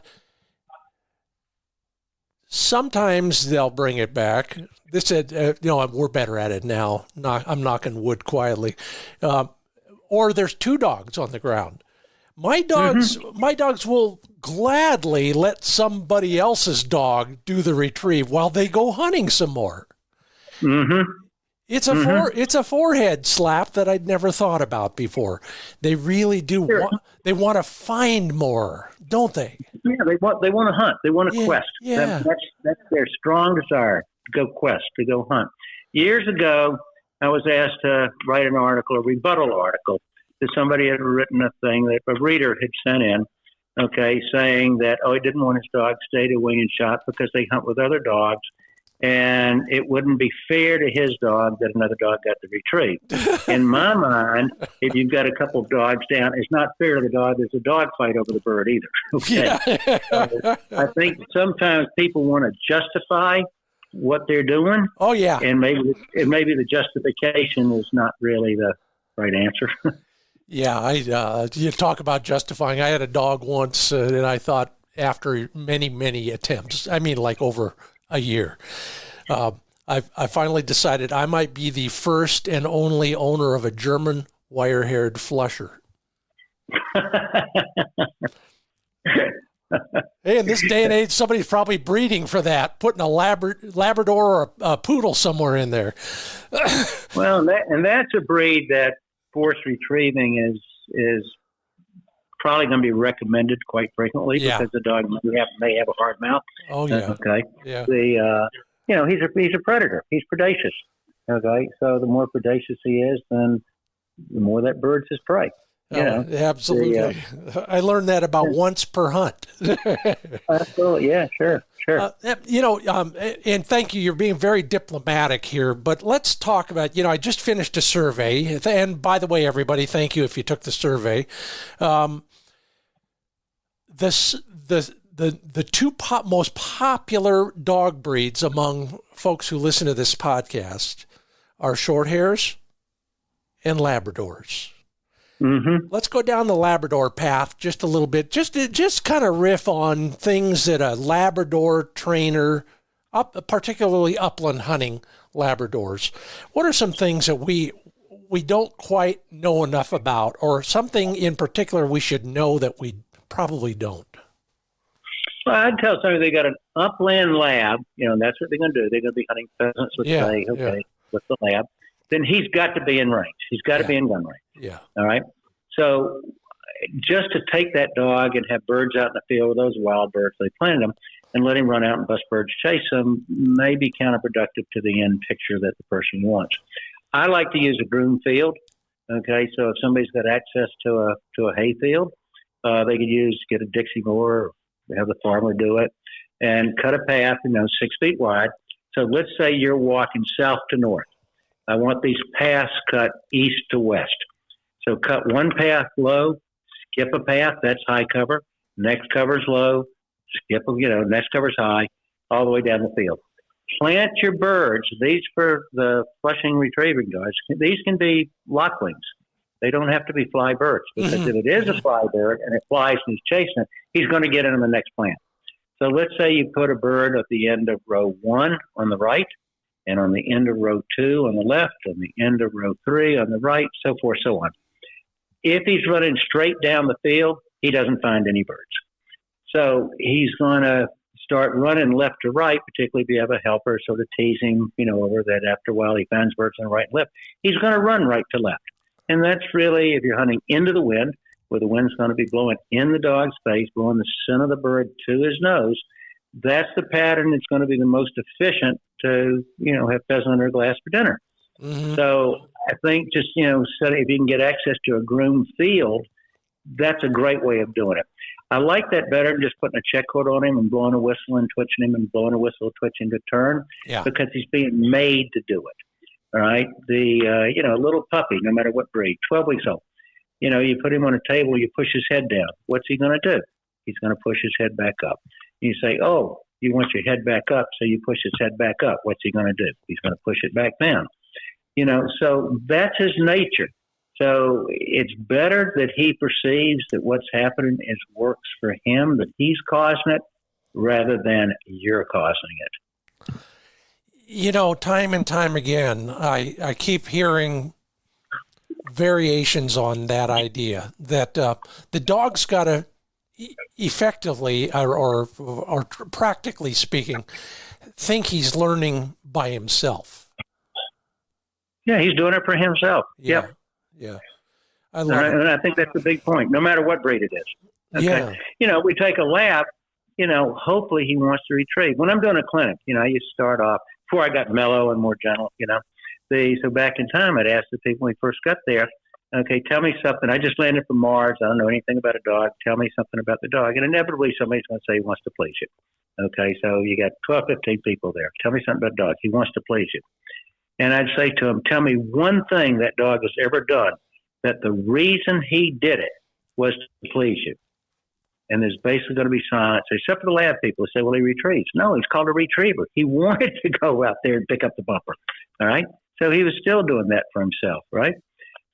Sometimes they'll bring it back. This we're better at it now. I'm knocking wood quietly. Or there's two dogs on the ground. My dogs will gladly let somebody else's dog do the retrieve while they go hunting some more. Mm-hmm. It's a forehead slap that I'd never thought about before. They really do they want to find more, don't they? Yeah, they want to hunt. They want to quest. Yeah. That's their strong desire, to go quest, to go hunt. Years ago, I was asked to write an article, a rebuttal article, that somebody had written a thing that a reader had sent in, saying that, he didn't want his dog stayed at wing and shot because they hunt with other dogs, and it wouldn't be fair to his dog that another dog got to retrieve. In my mind, if you've got a couple of dogs down, it's not fair to the dog. There's a dog fight over the bird either. Okay? Yeah. I think sometimes people want to justify what they're doing. Oh, yeah. And maybe the justification is not really the right answer. Yeah, you talk about justifying. I had a dog once, and I thought after many, many attempts, like over a year, I finally decided I might be the first and only owner of a German wire-haired flusher. Hey, in this day and age, somebody's probably breeding for that, putting a Labrador or a poodle somewhere in there. Well, that's a breed that forced retrieving is probably going to be recommended quite frequently because the dog may have a hard mouth. Oh yeah. Okay. Yeah. He's a predator. He's predaceous. Okay. So the more predaceous he is, then the more that bird's his prey. Absolutely. I learned that about once per hunt. Absolutely. Yeah. Sure. And thank you. You're being very diplomatic here, but let's talk about, I just finished a survey. And by the way, everybody, thank you if you took the survey. The two most popular dog breeds among folks who listen to this podcast are short hairs and Labradors. Mm-hmm. Let's go down the Labrador path just a little bit, just kind of riff on things that a Labrador trainer, particularly upland hunting Labradors. What are some things that we don't quite know enough about, or something in particular we should know that we probably don't? Well, I'd tell somebody they got an upland lab, and that's what they're going to do. They're going to be hunting pheasants, with the lab. Then he's got to be in range. He's got to be in gun range. Yeah. All right. So just to take that dog and have birds out in the field with those wild birds, they planted them, and let him run out and bust birds, chase them, may be counterproductive to the end picture that the person wants. I like to use a broom field. Okay. So if somebody's got access to a hay field, they could get a Dixie mower, or have the farmer do it, and cut a path, 6 feet wide. So let's say you're walking south to north. I want these paths cut east to west. So cut one path low, skip a path, that's high cover. Next cover's low, next cover's high, all the way down the field. Plant your birds. These for the flushing retrieving dogs, these can be lockwings. They don't have to be fly birds, because if it is a fly bird and it flies and he's chasing it, he's going to get it in the next plant. So let's say you put a bird at the end of row 1 on the right, and on the end of row 2 on the left, on the end of row 3 on the right, so forth, so on. If he's running straight down the field, he doesn't find any birds. So he's going to start running left to right, particularly if you have a helper sort of teasing, over that after a while he finds birds on the right and left. He's going to run right to left. And that's really, if you're hunting into the wind, where the wind's going to be blowing in the dog's face, blowing the scent of the bird to his nose, that's the pattern that's going to be the most efficient to, have pheasant under glass for dinner. Mm-hmm. So I think just, if you can get access to a groomed field, that's a great way of doing it. I like that better than just putting a check cord on him and blowing a whistle and twitching him and blowing a whistle, twitching to turn, because he's being made to do it. All right. A little puppy, no matter what breed, 12 weeks old, you put him on a table, you push his head down. What's he going to do? He's going to push his head back up. You say, oh, you want your head back up, so you push his head back up. What's he going to do? He's going to push it back down. So that's his nature. So it's better that he perceives that what's happening works for him, that he's causing it, rather than you're causing it. Time and time again, I keep hearing variations on that idea that the dog's got to effectively or practically speaking think he's learning by himself. Yeah, he's doing it for himself. Yeah. Yep. Yeah. I love it. And I think that's the big point, no matter what breed it is. Okay. Yeah. We take a lab, hopefully he wants to retrieve. When I'm doing a clinic, you start off, before I got mellow and more gentle, so back in time, I'd ask the people when we first got there, okay, tell me something. I just landed from Mars. I don't know anything about a dog. Tell me something about the dog. And inevitably somebody's going to say he wants to please you. Okay, so you got 12, 15 people there. Tell me something about a dog. He wants to please you. And I'd say to him, tell me one thing that dog has ever done that the reason he did it was to please you. And there's basically going to be silence, except for the lab people who say, well, he retrieves. No, he's called a retriever. He wanted to go out there and pick up the bumper. All right? So he was still doing that for himself, right?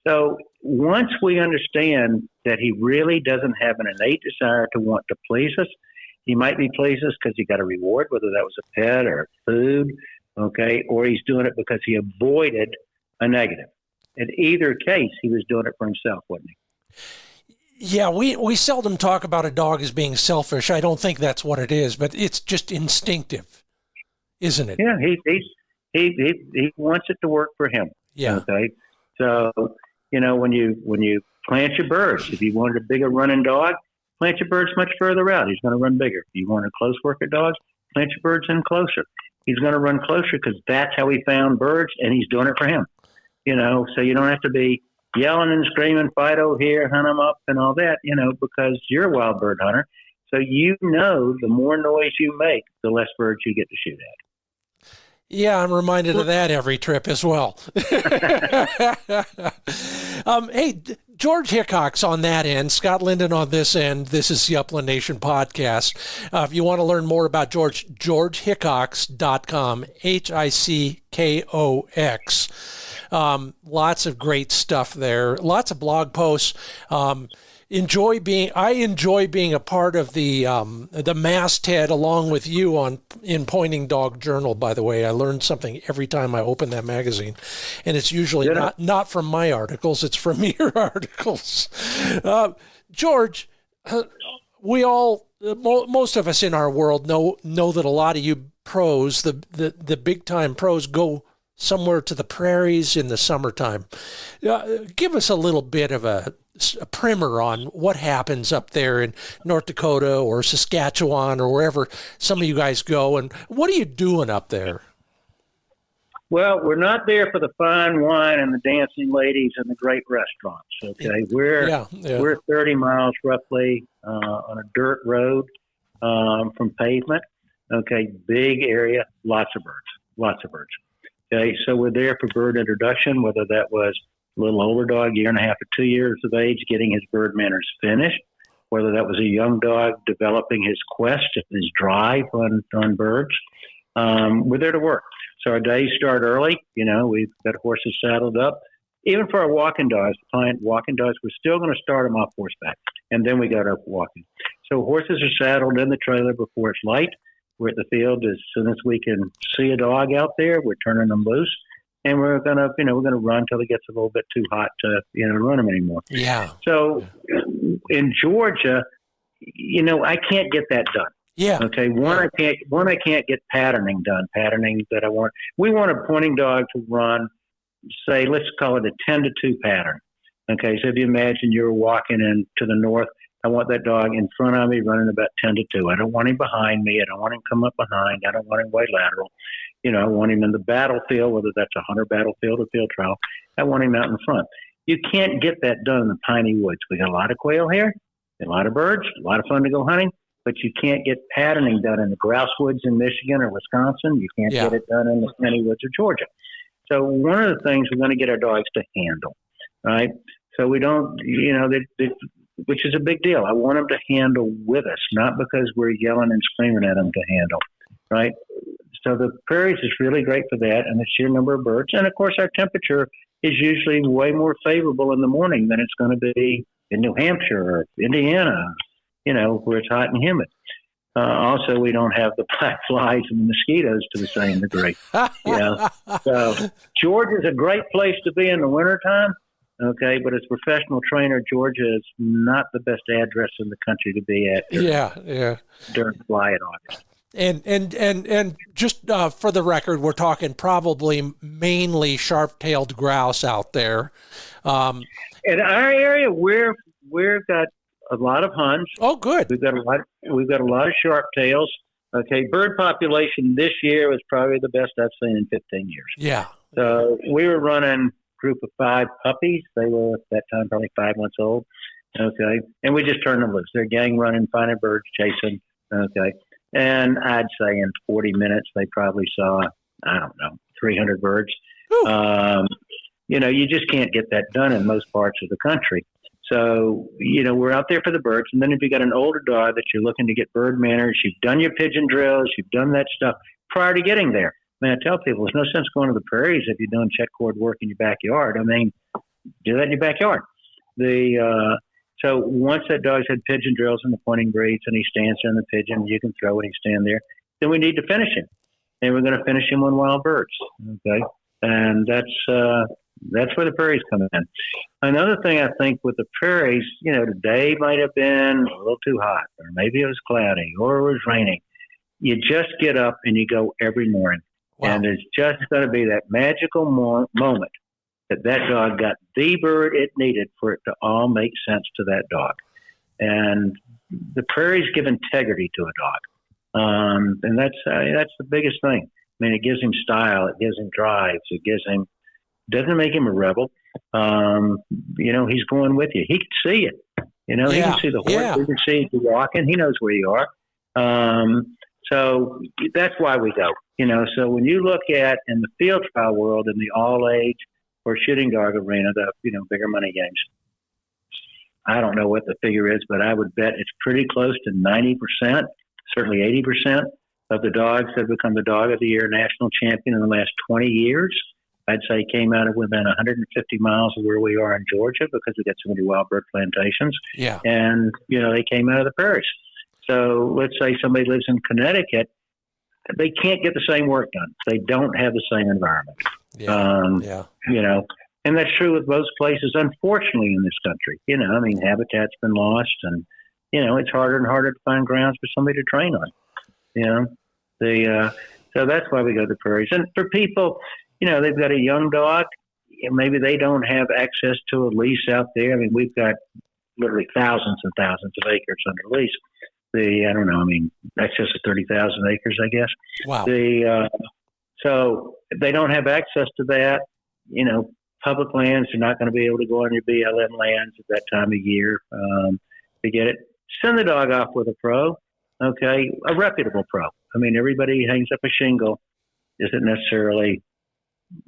So once we understand that he really doesn't have an innate desire to want to please us, he might be pleased us because he got a reward, whether that was a pet or food, okay, or he's doing it because he avoided a negative. In either case, he was doing it for himself, wasn't he? Yeah, we seldom talk about a dog as being selfish. I don't think that's what it is, but it's just instinctive, isn't it? Yeah, he wants it to work for him. Yeah. Okay. So, when you plant your birds, if you wanted a bigger running dog, plant your birds much further out. He's going to run bigger. If you want a close worker dog, plant your birds in closer. He's going to run closer because that's how he found birds, and he's doing it for him. So you don't have to be yelling and screaming, Fido here, hunt them up and all that, because you're a wild bird hunter. So the more noise you make, the less birds you get to shoot at. Yeah, I'm reminded of that every trip as well. Hey, George Hickox on that end, Scott Linden on this end. This is the Upland Nation podcast. If you want to learn more about George, GeorgeHickox.com, Hickox. Lots of great stuff there. Lots of blog posts. I enjoy being a part of the masthead along with you in Pointing Dog Journal. By the way, I learn something every time I open that magazine, and it's usually not from my articles; it's from your articles. George, we all, most of us in our world know that a lot of you pros, the big time pros, go somewhere to the prairies in the summertime. Give us a little bit of a primer on what happens up there in North Dakota or Saskatchewan or wherever some of you guys go, and what are you doing up there? Well, we're not there for the fine wine and the dancing ladies and the great restaurants. Okay, we're 30 miles roughly on a dirt road from pavement. Okay, big area, lots of birds. Okay, so we're there for bird introduction, whether that was a little older dog, 1.5 to 2 years of age, getting his bird manners finished, whether that was a young dog developing his quest, his drive on birds. We're there to work. So our days start early. We've got horses saddled up. Even for our walking dogs, client walking dogs, we're still going to start them off horseback, and then we go to walking. So horses are saddled in the trailer before it's light. We're at the field as soon as we can see a dog out there. We're turning them loose, and we're gonna run till it gets a little bit too hot to run them anymore. Yeah. So in Georgia, I can't get that done. Yeah. Okay. I can't get patterning done. Patterning that I want. We want a pointing dog to run, say, let's call it a 10-2 pattern. Okay. So if you imagine you're walking in to the north. I want that dog in front of me running about 10-2. I don't want him behind me. I don't want him come up behind. I don't want him way lateral. I want him in the battlefield, whether that's a hunter battlefield or field trial. I want him out in front. You can't get that done in the piney woods. We got a lot of quail here, a lot of birds, a lot of fun to go hunting, but you can't get patterning done in the grouse woods in Michigan or Wisconsin. You can't get it done in the piney woods of Georgia. So one of the things we're going to get our dogs to handle, right? So we don't, which is a big deal. I want them to handle with us, not because we're yelling and screaming at them to handle, right? So the prairies is really great for that, and the sheer number of birds. And, of course, our temperature is usually way more favorable in the morning than it's going to be in New Hampshire or Indiana, where it's hot and humid. Also, we don't have the black flies and the mosquitoes to the same degree. So Georgia's a great place to be in the wintertime. Okay, but as a professional trainer, Georgia is not the best address in the country to be at during July and August. And just for the record, we're talking probably mainly sharp-tailed grouse out there. In our area, we've got a lot of hunts. Oh, good. We've got a lot of sharp tails. Okay, bird population this year was probably the best I've seen in 15 years. Yeah. So we were running a group of 5 puppies. They were at that time probably 5 months old. Okay, and we just turned them loose. They're gang running, finding birds, chasing. Okay, and I'd say in 40 minutes they probably saw 300 birds. You just can't get that done in most parts of the country. So, we're out there for the birds. And then if you got an older dog that you're looking to get bird manners, you've done your pigeon drills, you've done that stuff prior to getting there. I mean, I tell people there's no sense going to the prairies if you're doing check cord work in your backyard. I mean, do that in your backyard. So once that dog's had pigeon drills and the pointing breeds and he stands there in the pigeon, you can throw it, he stand there, then we need to finish him. And we're going to finish him on wild birds. Okay. And that's where the prairies come in. Another thing I think with the prairies, today might have been a little too hot, or maybe it was cloudy, or it was raining. You just get up and you go every morning. Wow. And there's just going to be that magical moment that dog got the bird it needed for it to all make sense to that dog. And the prairies give integrity to a dog. And that's the biggest thing. I mean, it gives him style, it gives him drives, doesn't make him a rebel. He's going with you. He can see it. He can see the horse. He can see you walking. He knows where you are. So that's why we go. So when you look at in the field trial world, in the all age or shooting dog arena, the bigger money games, I don't know what the figure is, but I would bet it's pretty close to 90%, certainly 80% of the dogs that have become the Dog of the Year national champion in the last 20 years. I'd say came out of within 150 miles of where we are in Georgia because we got so many wild bird plantations. Yeah. And, they came out of the prairies. So let's say somebody lives in Connecticut. They can't get the same work done. They don't have the same environment. And that's true with most places, unfortunately, in this country. Habitat's been lost and, it's harder and harder to find grounds for somebody to train on. So that's why we go to the prairies. And for people, they've got a young dog. Maybe they don't have access to a lease out there. I mean, we've got literally thousands and thousands of acres under lease. Access to 30,000 acres, I guess. Wow. So they don't have access to that. Public lands, you're not going to be able to go on your BLM lands at that time of year to get it. Send the dog off with a pro, okay, a reputable pro. I mean, everybody hangs up a shingle isn't necessarily,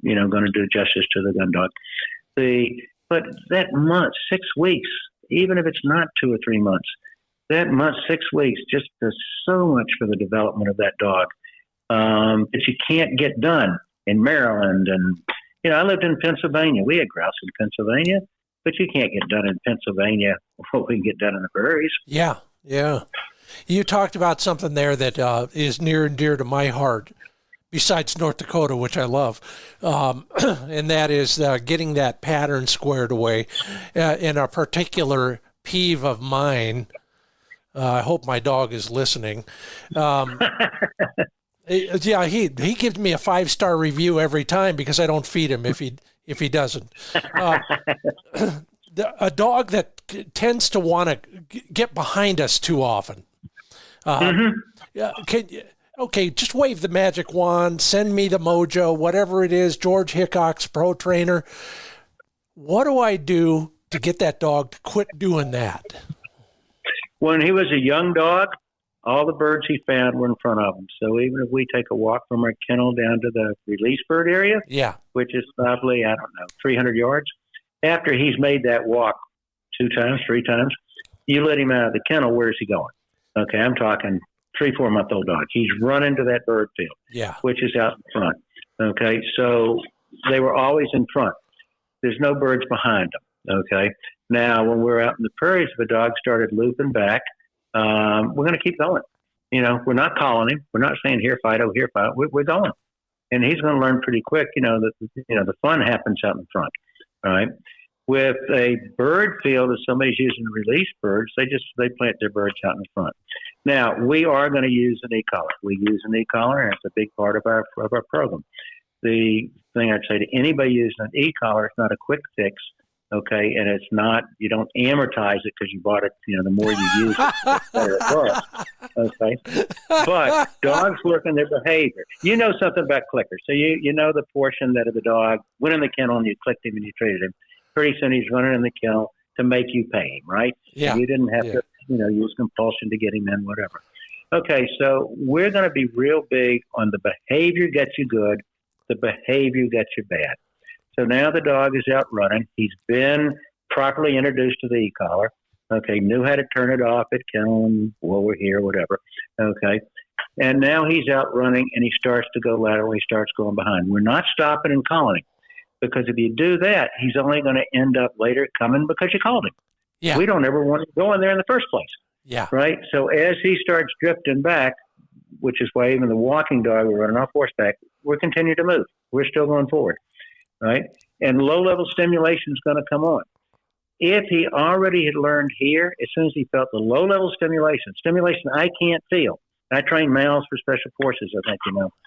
going to do justice to the gun dog. But that month, 6 weeks, even if it's not 2 or 3 months, that month, 6 weeks, just does so much for the development of that dog that you can't get done in Maryland. And, I lived in Pennsylvania. We had grouse in Pennsylvania, but you can't get done in Pennsylvania what we can get done in the prairies. Yeah. You talked about something there that is near and dear to my heart, besides North Dakota, which I love, and that is getting that pattern squared away. In a particular peeve of mine, I hope my dog is listening. He gives me a 5-star review every time because I don't feed him if he doesn't. A dog that tends to want to get behind us too often. Just wave the magic wand, send me the mojo, whatever it is, George Hickox, pro trainer. What do I do to get that dog to quit doing that? When he was a young dog, all the birds he found were in front of him. So even if we take a walk from our kennel down to the release bird area, which is probably, 300 yards, after he's made that walk 2 times, 3 times, you let him out of the kennel, where's he going? Okay, I'm talking 3-4 month old dog. He's running to that bird field, which is out in front. Okay, so they were always in front. There's no birds behind them. Okay, now when we're out in the prairies, if a dog started looping back, we're going to keep going. We're not calling him. We're not saying here Fido, here Fido. We're going, and he's going to learn pretty quick. That the fun happens out in front. All right. With a bird field, if somebody's using release birds, they plant their birds out in the front. Now, we are going to use an e-collar. We use an e-collar, and it's a big part of our program. The thing I'd say to anybody using an e-collar, it's not a quick fix, okay, and it's not, you don't amortize it because you bought it, the more you use it, the better it works, okay? But dogs work on their behavior. You know something about clickers. So you know the portion that of the dog went in the kennel and you clicked him and you treated him. Pretty soon he's running in the kennel to make you pay him, right? Yeah. You didn't have to, use compulsion to get him in, whatever. Okay, so we're going to be real big on the behavior gets you good, the behavior gets you bad. So now the dog is out running. He's been properly introduced to the e-collar. Okay, knew how to turn it off at kennel and while we're here, whatever. Okay, and now he's out running and he starts to go lateral. He starts going behind. We're not stopping and calling him. Because if you do that, he's only going to end up later coming because you called him. Yeah. We don't ever want to go in there in the first place. Yeah. Right? So as he starts drifting back, which is why even the walking dog, we're running off horseback, we're continuing to move. We're still going forward. Right? And low-level stimulation is going to come on. If he already had learned here, as soon as he felt the low-level stimulation I can't feel. I train males for special forces, I think,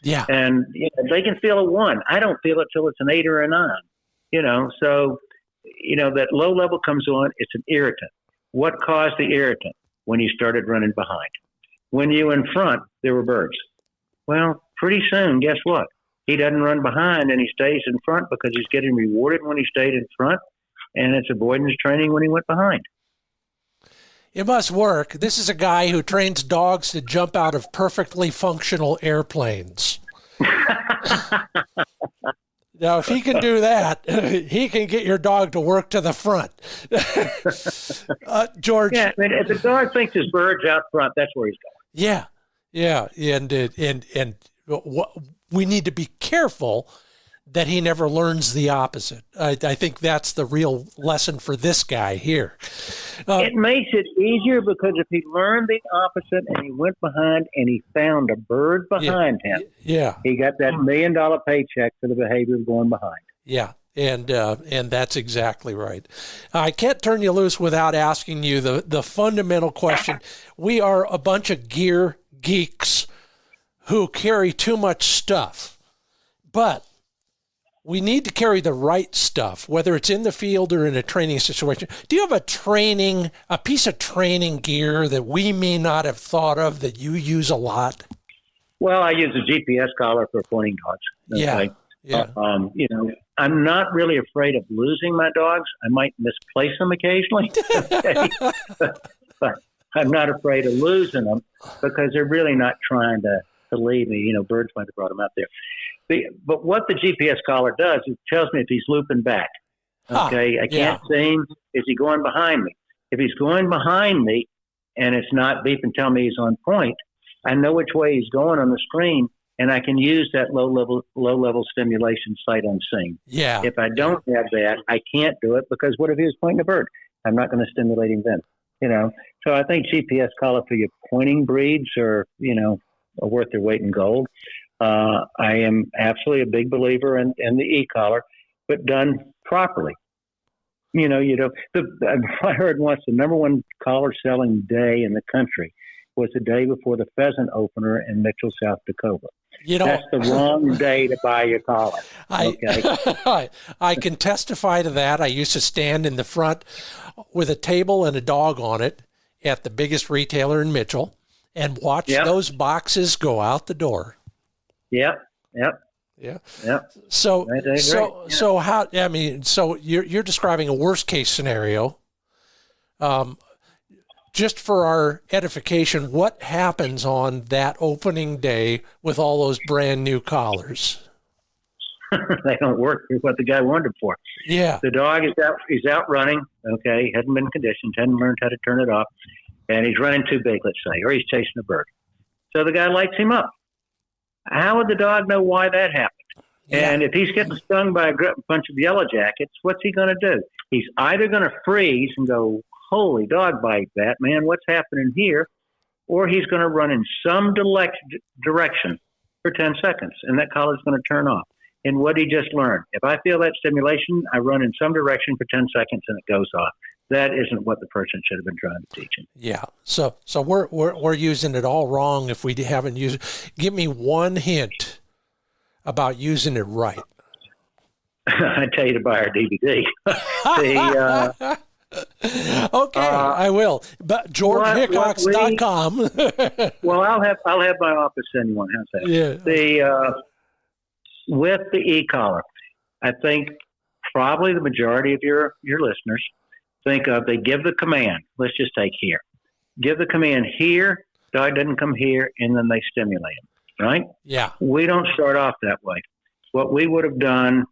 Yeah. And they can feel a 1. I don't feel it till it's an 8 or a 9. So, that low level comes on, it's an irritant. What caused the irritant? When you started running behind. When you in front, there were birds. Well, pretty soon, guess what? He doesn't run behind and he stays in front because he's getting rewarded when he stayed in front, and it's avoidance training when he went behind. It must work. This is a guy who trains dogs to jump out of perfectly functional airplanes. Now, if he can do that, he can get your dog to work to the front. George. Yeah, I mean, if the dog thinks his bird's out front, that's where he's going. Yeah, and we need to be careful that he never learns the opposite. I think that's the real lesson for this guy here. It makes it easier because if he learned the opposite and he went behind and he found a bird behind him, he got that $1 million paycheck for the behavior of going behind. Yeah, and that's exactly right. I can't turn you loose without asking you the fundamental question. We are a bunch of gear geeks who carry too much stuff, but we need to carry the right stuff, whether it's in the field or in a training situation. Do you have a piece of training gear that we may not have thought of that you use a lot? Well, I use a GPS collar for pointing dogs. Okay? Yeah. I'm not really afraid of losing my dogs. I might misplace them occasionally. But I'm not afraid of losing them because they're really not trying to leave me. Birds might have brought them out there. But what the GPS collar does, it tells me if he's looping back. Okay, I can't see him. Is he going behind me? If he's going behind me and it's not beeping telling me he's on point, I know which way he's going on the screen, and I can use that low level stimulation sight unseen. Yeah. If I don't have that, I can't do it because what if he was pointing a bird? I'm not going to stimulate him then. So I think GPS collar for your pointing breeds are worth their weight in gold. I am absolutely a big believer in the e-collar, but done properly. I heard once the number one collar selling day in the country was the day before the pheasant opener in Mitchell, South Dakota. That's the wrong day to buy your collar. Okay? I can testify to that. I used to stand in the front with a table and a dog on it at the biggest retailer in Mitchell and watch those boxes go out the door. Yep. Yeah. So how? I mean, so you're describing a worst case scenario. Just for our edification, what happens on that opening day with all those brand new collars? They don't work for what the guy wanted it for. Yeah. The dog is out. He's out running. Okay, hadn't been conditioned, hadn't learned how to turn it off, and he's running too big, let's say, or he's chasing a bird. So the guy lights him up. How would the dog know why that happened? Yeah. And if he's getting stung by a bunch of yellow jackets, what's he going to do? He's either going to freeze and go, holy dog bite that, man, what's happening here? Or he's going to run in some direction for 10 seconds, and that collar's going to turn off. in what he just learned. If I feel that stimulation, I run in some direction for 10 seconds and it goes off. That isn't what the person should have been trying to teach him. Yeah. So we're using it all wrong if we haven't used it. Give me one hint about using it right. I tell you to buy our DVD. Okay, I will. But GeorgeHickox.com. Well, I'll have my office send you one. How's that? Yeah. With the e-collar, I think probably the majority of your listeners think of, they give the command. Let's just take here. Give the command here, dog doesn't come here, and then they stimulate him, right? Yeah. We don't start off that way. What we would have done,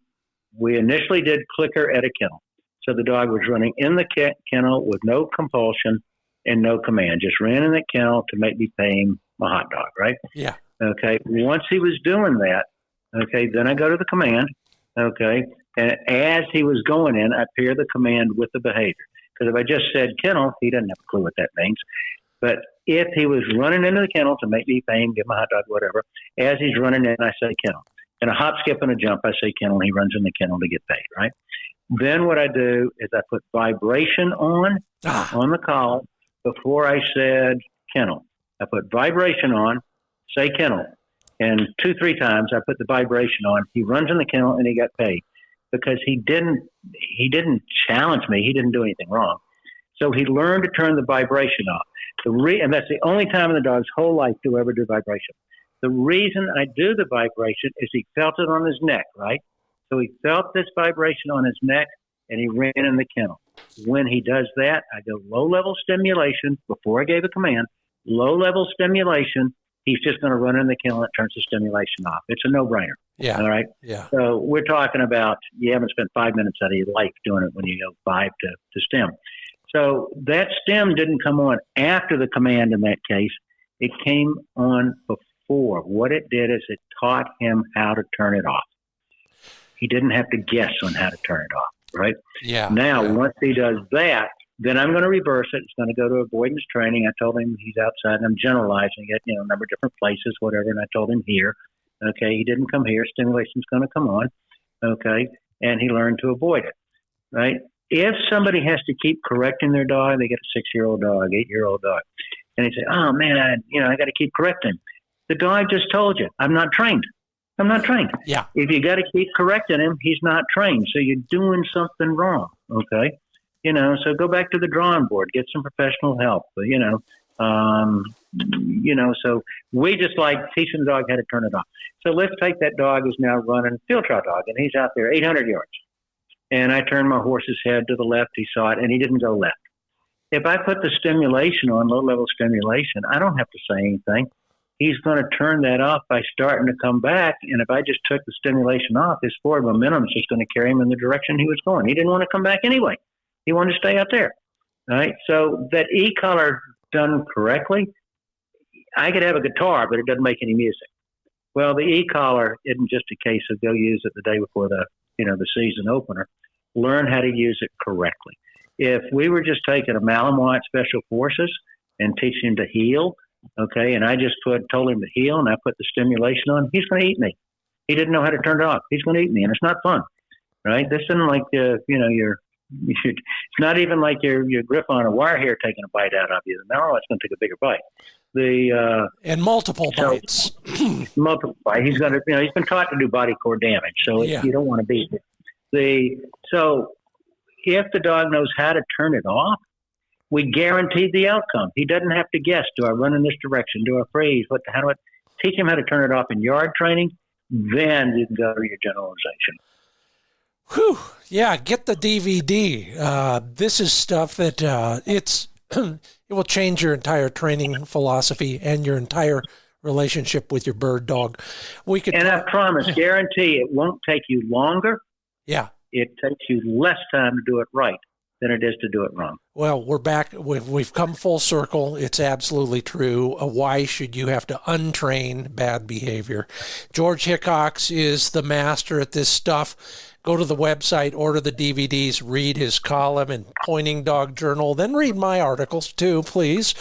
we initially did clicker at a kennel. So the dog was running in the kennel with no compulsion and no command. Just ran in the kennel to make me pay him a hot dog, right? Yeah. Okay. Once he was doing that, okay, then I go to the command, okay, and as he was going in, I pair the command with the behavior. Because if I just said kennel, he doesn't have a clue what that means. But if he was running into the kennel to make me pay him, give him a hot dog, whatever, as he's running in, I say kennel. And a hop, skip, and a jump, I say kennel, and he runs in the kennel to get paid, right? Then what I do is I put vibration on the call before I said kennel. I put vibration on, say kennel. And 2-3 times I put the vibration on. He runs in the kennel and he got paid because he didn't challenge me. He didn't do anything wrong. So he learned to turn the vibration off. And that's the only time in the dog's whole life to ever do vibration. The reason I do the vibration is he felt it on his neck, right? So he felt this vibration on his neck and he ran in the kennel. When he does that, I go low-level stimulation before I gave a command. Low-level stimulation. He's just going to run in the kennel and turns the stimulation off. It's a no-brainer. Yeah. All right? Yeah. So we're talking about you haven't spent 5 minutes out of your life doing it when you go 5 to stem. So that stem didn't come on after the command in that case. It came on before. What it did is it taught him how to turn it off. He didn't have to guess on how to turn it off, right? Yeah. Now, once he does that, then I'm going to reverse it. It's going to go to avoidance training. I told him he's outside, and I'm generalizing it, a number of different places, whatever, and I told him here. Okay, he didn't come here. Stimulation's going to come on. Okay, and he learned to avoid it, right? If somebody has to keep correcting their dog, they get a 6-year-old dog, 8-year-old dog, and they say, oh, man, I got to keep correcting. The dog just told you, I'm not trained. I'm not trained. Yeah. If you got to keep correcting him, he's not trained. So you're doing something wrong. Okay. So go back to the drawing board, get some professional help. So we just like teaching the dog how to turn it off. So let's take that dog who's now running field trial dog, and he's out there 800 yards. And I turned my horse's head to the left. He saw it, and he didn't go left. If I put the stimulation on, low-level stimulation, I don't have to say anything. He's going to turn that off by starting to come back. And if I just took the stimulation off, his forward momentum is just going to carry him in the direction he was going. He didn't want to come back anyway. He wanted to stay out there. All right. So that e-collar done correctly, I could have a guitar, but it doesn't make any music. Well, the e-collar isn't just a case of go use it the day before the season opener. Learn how to use it correctly. If we were just taking a Malamute Special Forces and teaching him to heel, okay, and I just told him to heel, and I put the stimulation on, he's going to eat me. He didn't know how to turn it off. He's going to eat me, and it's not fun, right? This isn't like it's not even like your Griffon or wire hair taking a bite out of you. No, it's going to take a bigger bite. And multiple bites. Multiple bites. He's going to, he's been taught to do body core damage, so you don't want to be so if the dog knows how to turn it off, we guarantee the outcome. He doesn't have to guess. Do I run in this direction? Do I freeze? How do I teach him how to turn it off in yard training? Then you can go to your generalization. Whew. Yeah, get the DVD. This is stuff that it will change your entire training philosophy and your entire relationship with your bird dog. I promise, guarantee it won't take you longer. Yeah. It takes you less time to do it right than it is to do it wrong. Well, we're back. We've come full circle. It's absolutely true. Why should you have to untrain bad behavior? George Hickox is the master at this stuff. Go to the website, order the DVDs, read his column in Pointing Dog Journal, then read my articles too, please.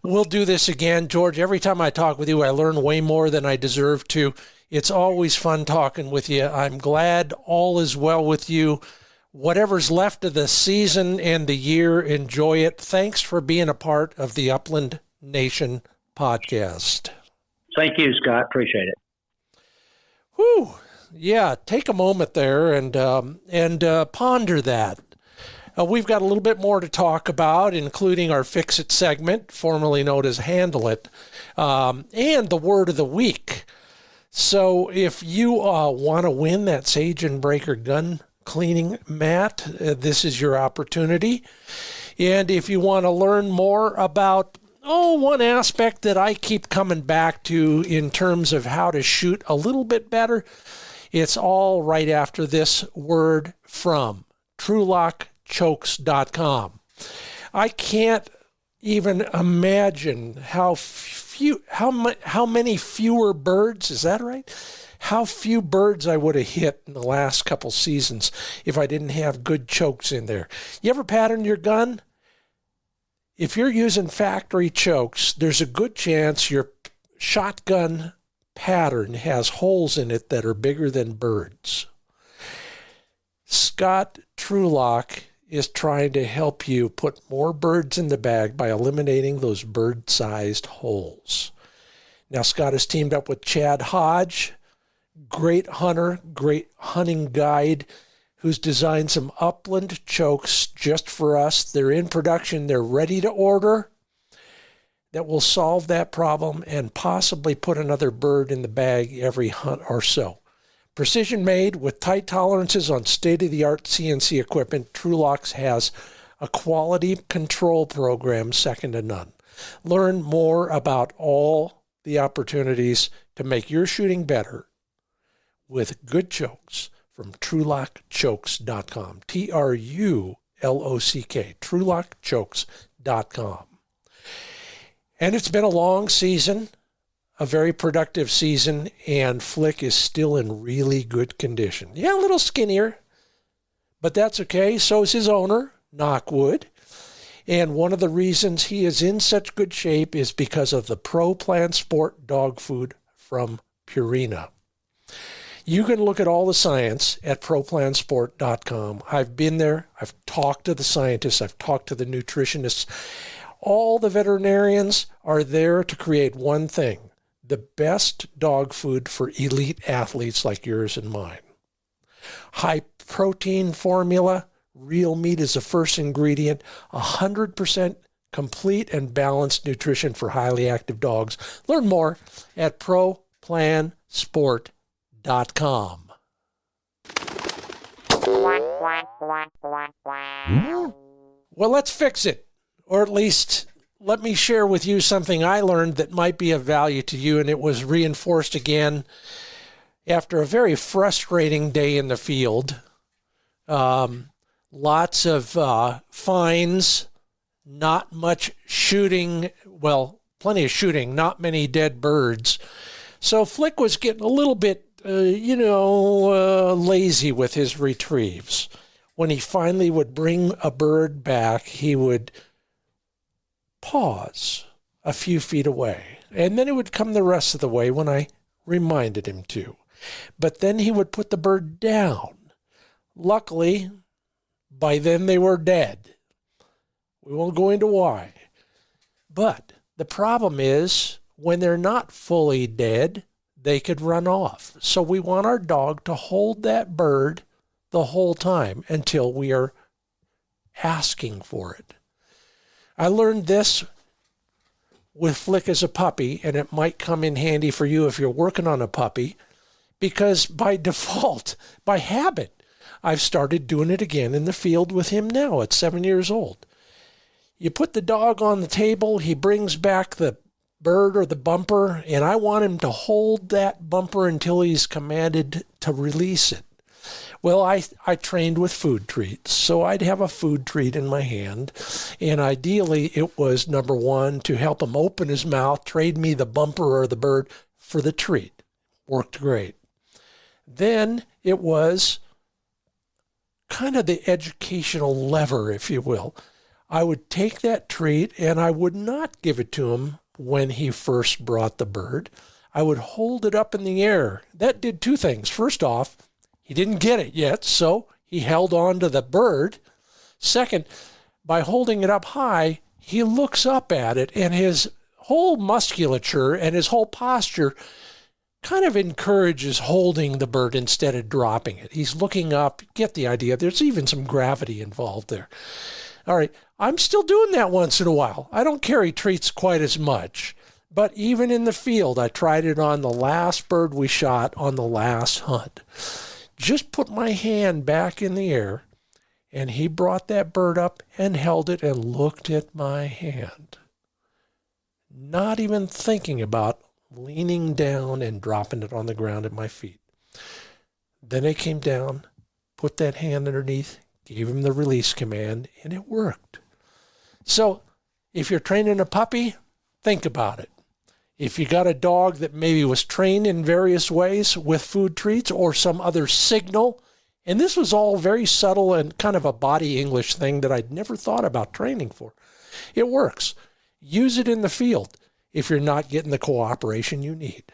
We'll do this again. George, every time I talk with you, I learn way more than I deserve to. It's always fun talking with you. I'm glad all is well with you. Whatever's left of the season and the year, enjoy it. Thanks for being a part of the Upland Nation podcast. Thank you, Scott. Appreciate it. Whew. Yeah, take a moment there and ponder that. We've got a little bit more to talk about, including our Fix It segment, formerly known as Handle It, and the word of the week. So if you want to win that Sage and Breaker gun cleaning mat, this is your opportunity. And if you want to learn more about one aspect that I keep coming back to in terms of how to shoot a little bit better, it's all right after this word from TrueLockChokes.com. I can't even imagine how many fewer birds, is that right? How few birds I would have hit in the last couple seasons if I didn't have good chokes in there. You ever pattern your gun? If you're using factory chokes, there's a good chance your shotgun pattern has holes in it that are bigger than birds. Scott TrueLock is trying to help you put more birds in the bag by eliminating those bird-sized holes. Now, Scott has teamed up with Chad Hodge, great hunter, great hunting guide, who's designed some upland chokes just for us. They're in production. They're ready to order. That will solve that problem and possibly put another bird in the bag every hunt or so. Precision made with tight tolerances on state-of-the-art CNC equipment, TrueLock has a quality control program second to none. Learn more about all the opportunities to make your shooting better with good chokes from TrueLockChokes.com. TruLock, TrueLockChokes.com. And it's been a long season, a very productive season, and Flick is still in really good condition. Yeah, a little skinnier, but that's okay. So is his owner, Knockwood. And one of the reasons he is in such good shape is because of the Pro Plan Sport dog food from Purina. You can look at all the science at ProPlansport.com. I've been there. I've talked to the scientists. I've talked to the nutritionists. All the veterinarians are there to create one thing: the best dog food for elite athletes like yours and mine. High protein formula, real meat is the first ingredient, 100% complete and balanced nutrition for highly active dogs. Learn more at ProPlansport.com. Well, let's fix it. Or at least let me share with you something I learned that might be of value to you, and it was reinforced again after a very frustrating day in the field. Lots of fines, not much shooting, well, plenty of shooting, not many dead birds. So Flick was getting a little bit, lazy with his retrieves. When he finally would bring a bird back, he would pause a few feet away, and then he would come the rest of the way when I reminded him to. But then he would put the bird down. Luckily, by then they were dead. We won't go into why. But the problem is, when they're not fully dead, they could run off. So we want our dog to hold that bird the whole time until we are asking for it. I learned this with Flick as a puppy, and it might come in handy for you if you're working on a puppy, because by default, by habit, I've started doing it again in the field with him now at 7 years old. You put the dog on the table, he brings back the bird or the bumper, and I want him to hold that bumper until he's commanded to release it. Well, I trained with food treats, so I'd have a food treat in my hand, and ideally it was, number one, to help him open his mouth, trade me the bumper or the bird for the treat. Worked great. Then it was kind of the educational lever, if you will. I would take that treat and I would not give it to him when he first brought the bird. I would hold it up in the air. That did two things. First off, he didn't get it yet, so he held on to the bird. Second, by holding it up high, he looks up at it, and his whole musculature and his whole posture kind of encourages holding the bird instead of dropping it. He's looking up. Get the idea. There's even some gravity involved there. All right, I'm still doing that once in a while. I don't carry treats quite as much, but even in the field, I tried it on the last bird we shot on the last hunt. Just put my hand back in the air, and he brought that bird up and held it and looked at my hand, not even thinking about leaning down and dropping it on the ground at my feet. Then I came down, put that hand underneath, gave him the release command, and it worked. So if you're training a puppy, think about it. If you got a dog that maybe was trained in various ways with food treats or some other signal, and this was all very subtle and kind of a body English thing that I'd never thought about training for, it works. Use it in the field if you're not getting the cooperation you need.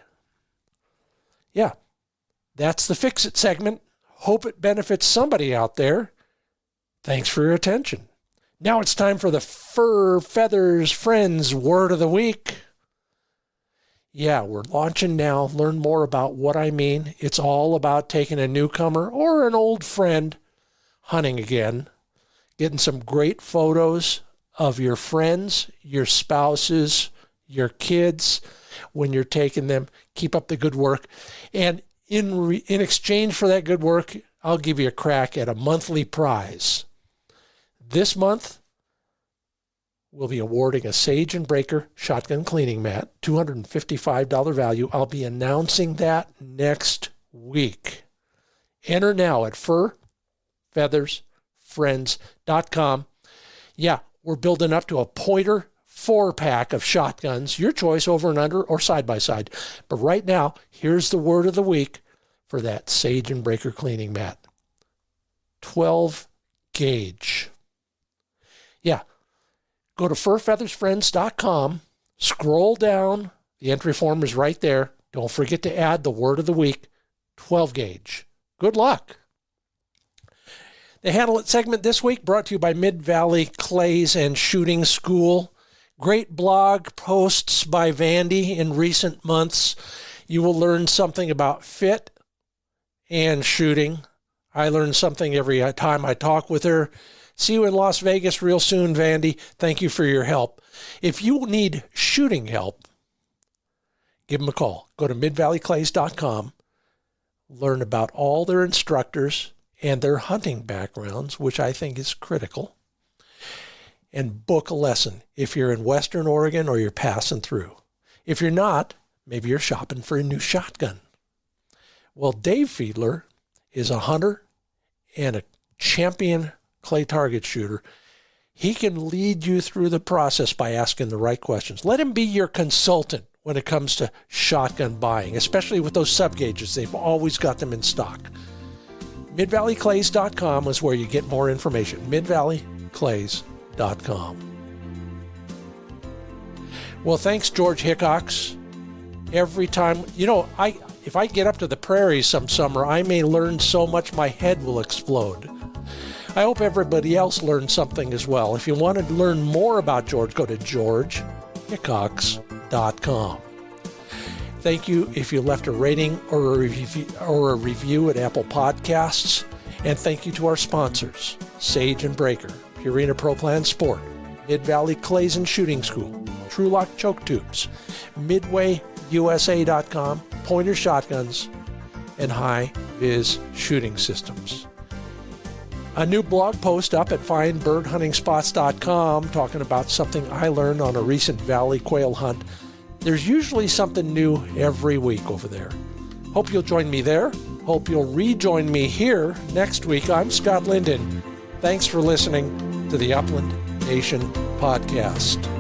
Yeah, that's the Fix It segment. Hope it benefits somebody out there. Thanks for your attention. Now it's time for the Fur Feathers Friends Word of the Week. Yeah, we're launching now. Learn more about what I mean. It's all about taking a newcomer or an old friend hunting again, getting some great photos of your friends, your spouses, your kids when you're taking them. Keep up the good work. And in exchange for that good work, I'll give you a crack at a monthly prize. This month, we'll be awarding a Sage and Breaker shotgun cleaning mat, $255 value. I'll be announcing that next week. Enter now at furfeathersfriends.com. Yeah, we're building up to a pointer 4-pack of shotguns, your choice, over and under or side by side. But right now, here's the word of the week for that Sage and Breaker cleaning mat. 12 gauge. Yeah, go to furfeathersfriends.com, scroll down, the entry form is right there. Don't forget to add the word of the week, 12 gauge. Good luck. The Handle It segment this week brought to you by Mid-Valley Clays and Shooting School. Great blog posts by Vandy in recent months. You will learn something about fit and shooting. I learn something every time I talk with her. See you in Las Vegas real soon, Vandy. Thank you for your help. If you need shooting help, give them a call. Go to midvalleyclays.com. Learn about all their instructors and their hunting backgrounds, which I think is critical. And book a lesson if you're in Western Oregon or you're passing through. If you're not, maybe you're shopping for a new shotgun. Well, Dave Fiedler is a hunter and a champion clay target shooter. He can lead you through the process by asking the right questions. Let him be your consultant when it comes to shotgun buying, especially with those sub-gauges. They've always got them in stock. MidValleyClays.com is where you get more information. MidValleyClays.com. Well, thanks, George Hickox. Every time, if I get up to the prairies some summer, I may learn so much my head will explode. I hope everybody else learned something as well. If you want to learn more about George, go to georgehickox.com. Thank you if you left a rating or a review at Apple Podcasts. And thank you to our sponsors, Sage and Breaker, Purina Pro Plan Sport, Mid-Valley Clays and Shooting School, True Lock Choke Tubes, MidwayUSA.com, Pointer Shotguns, and High Viz Shooting Systems. A new blog post up at finebirdhuntingspots.com talking about something I learned on a recent valley quail hunt. There's usually something new every week over there. Hope you'll join me there. Hope you'll rejoin me here next week. I'm Scott Linden. Thanks for listening to the Upland Nation Podcast.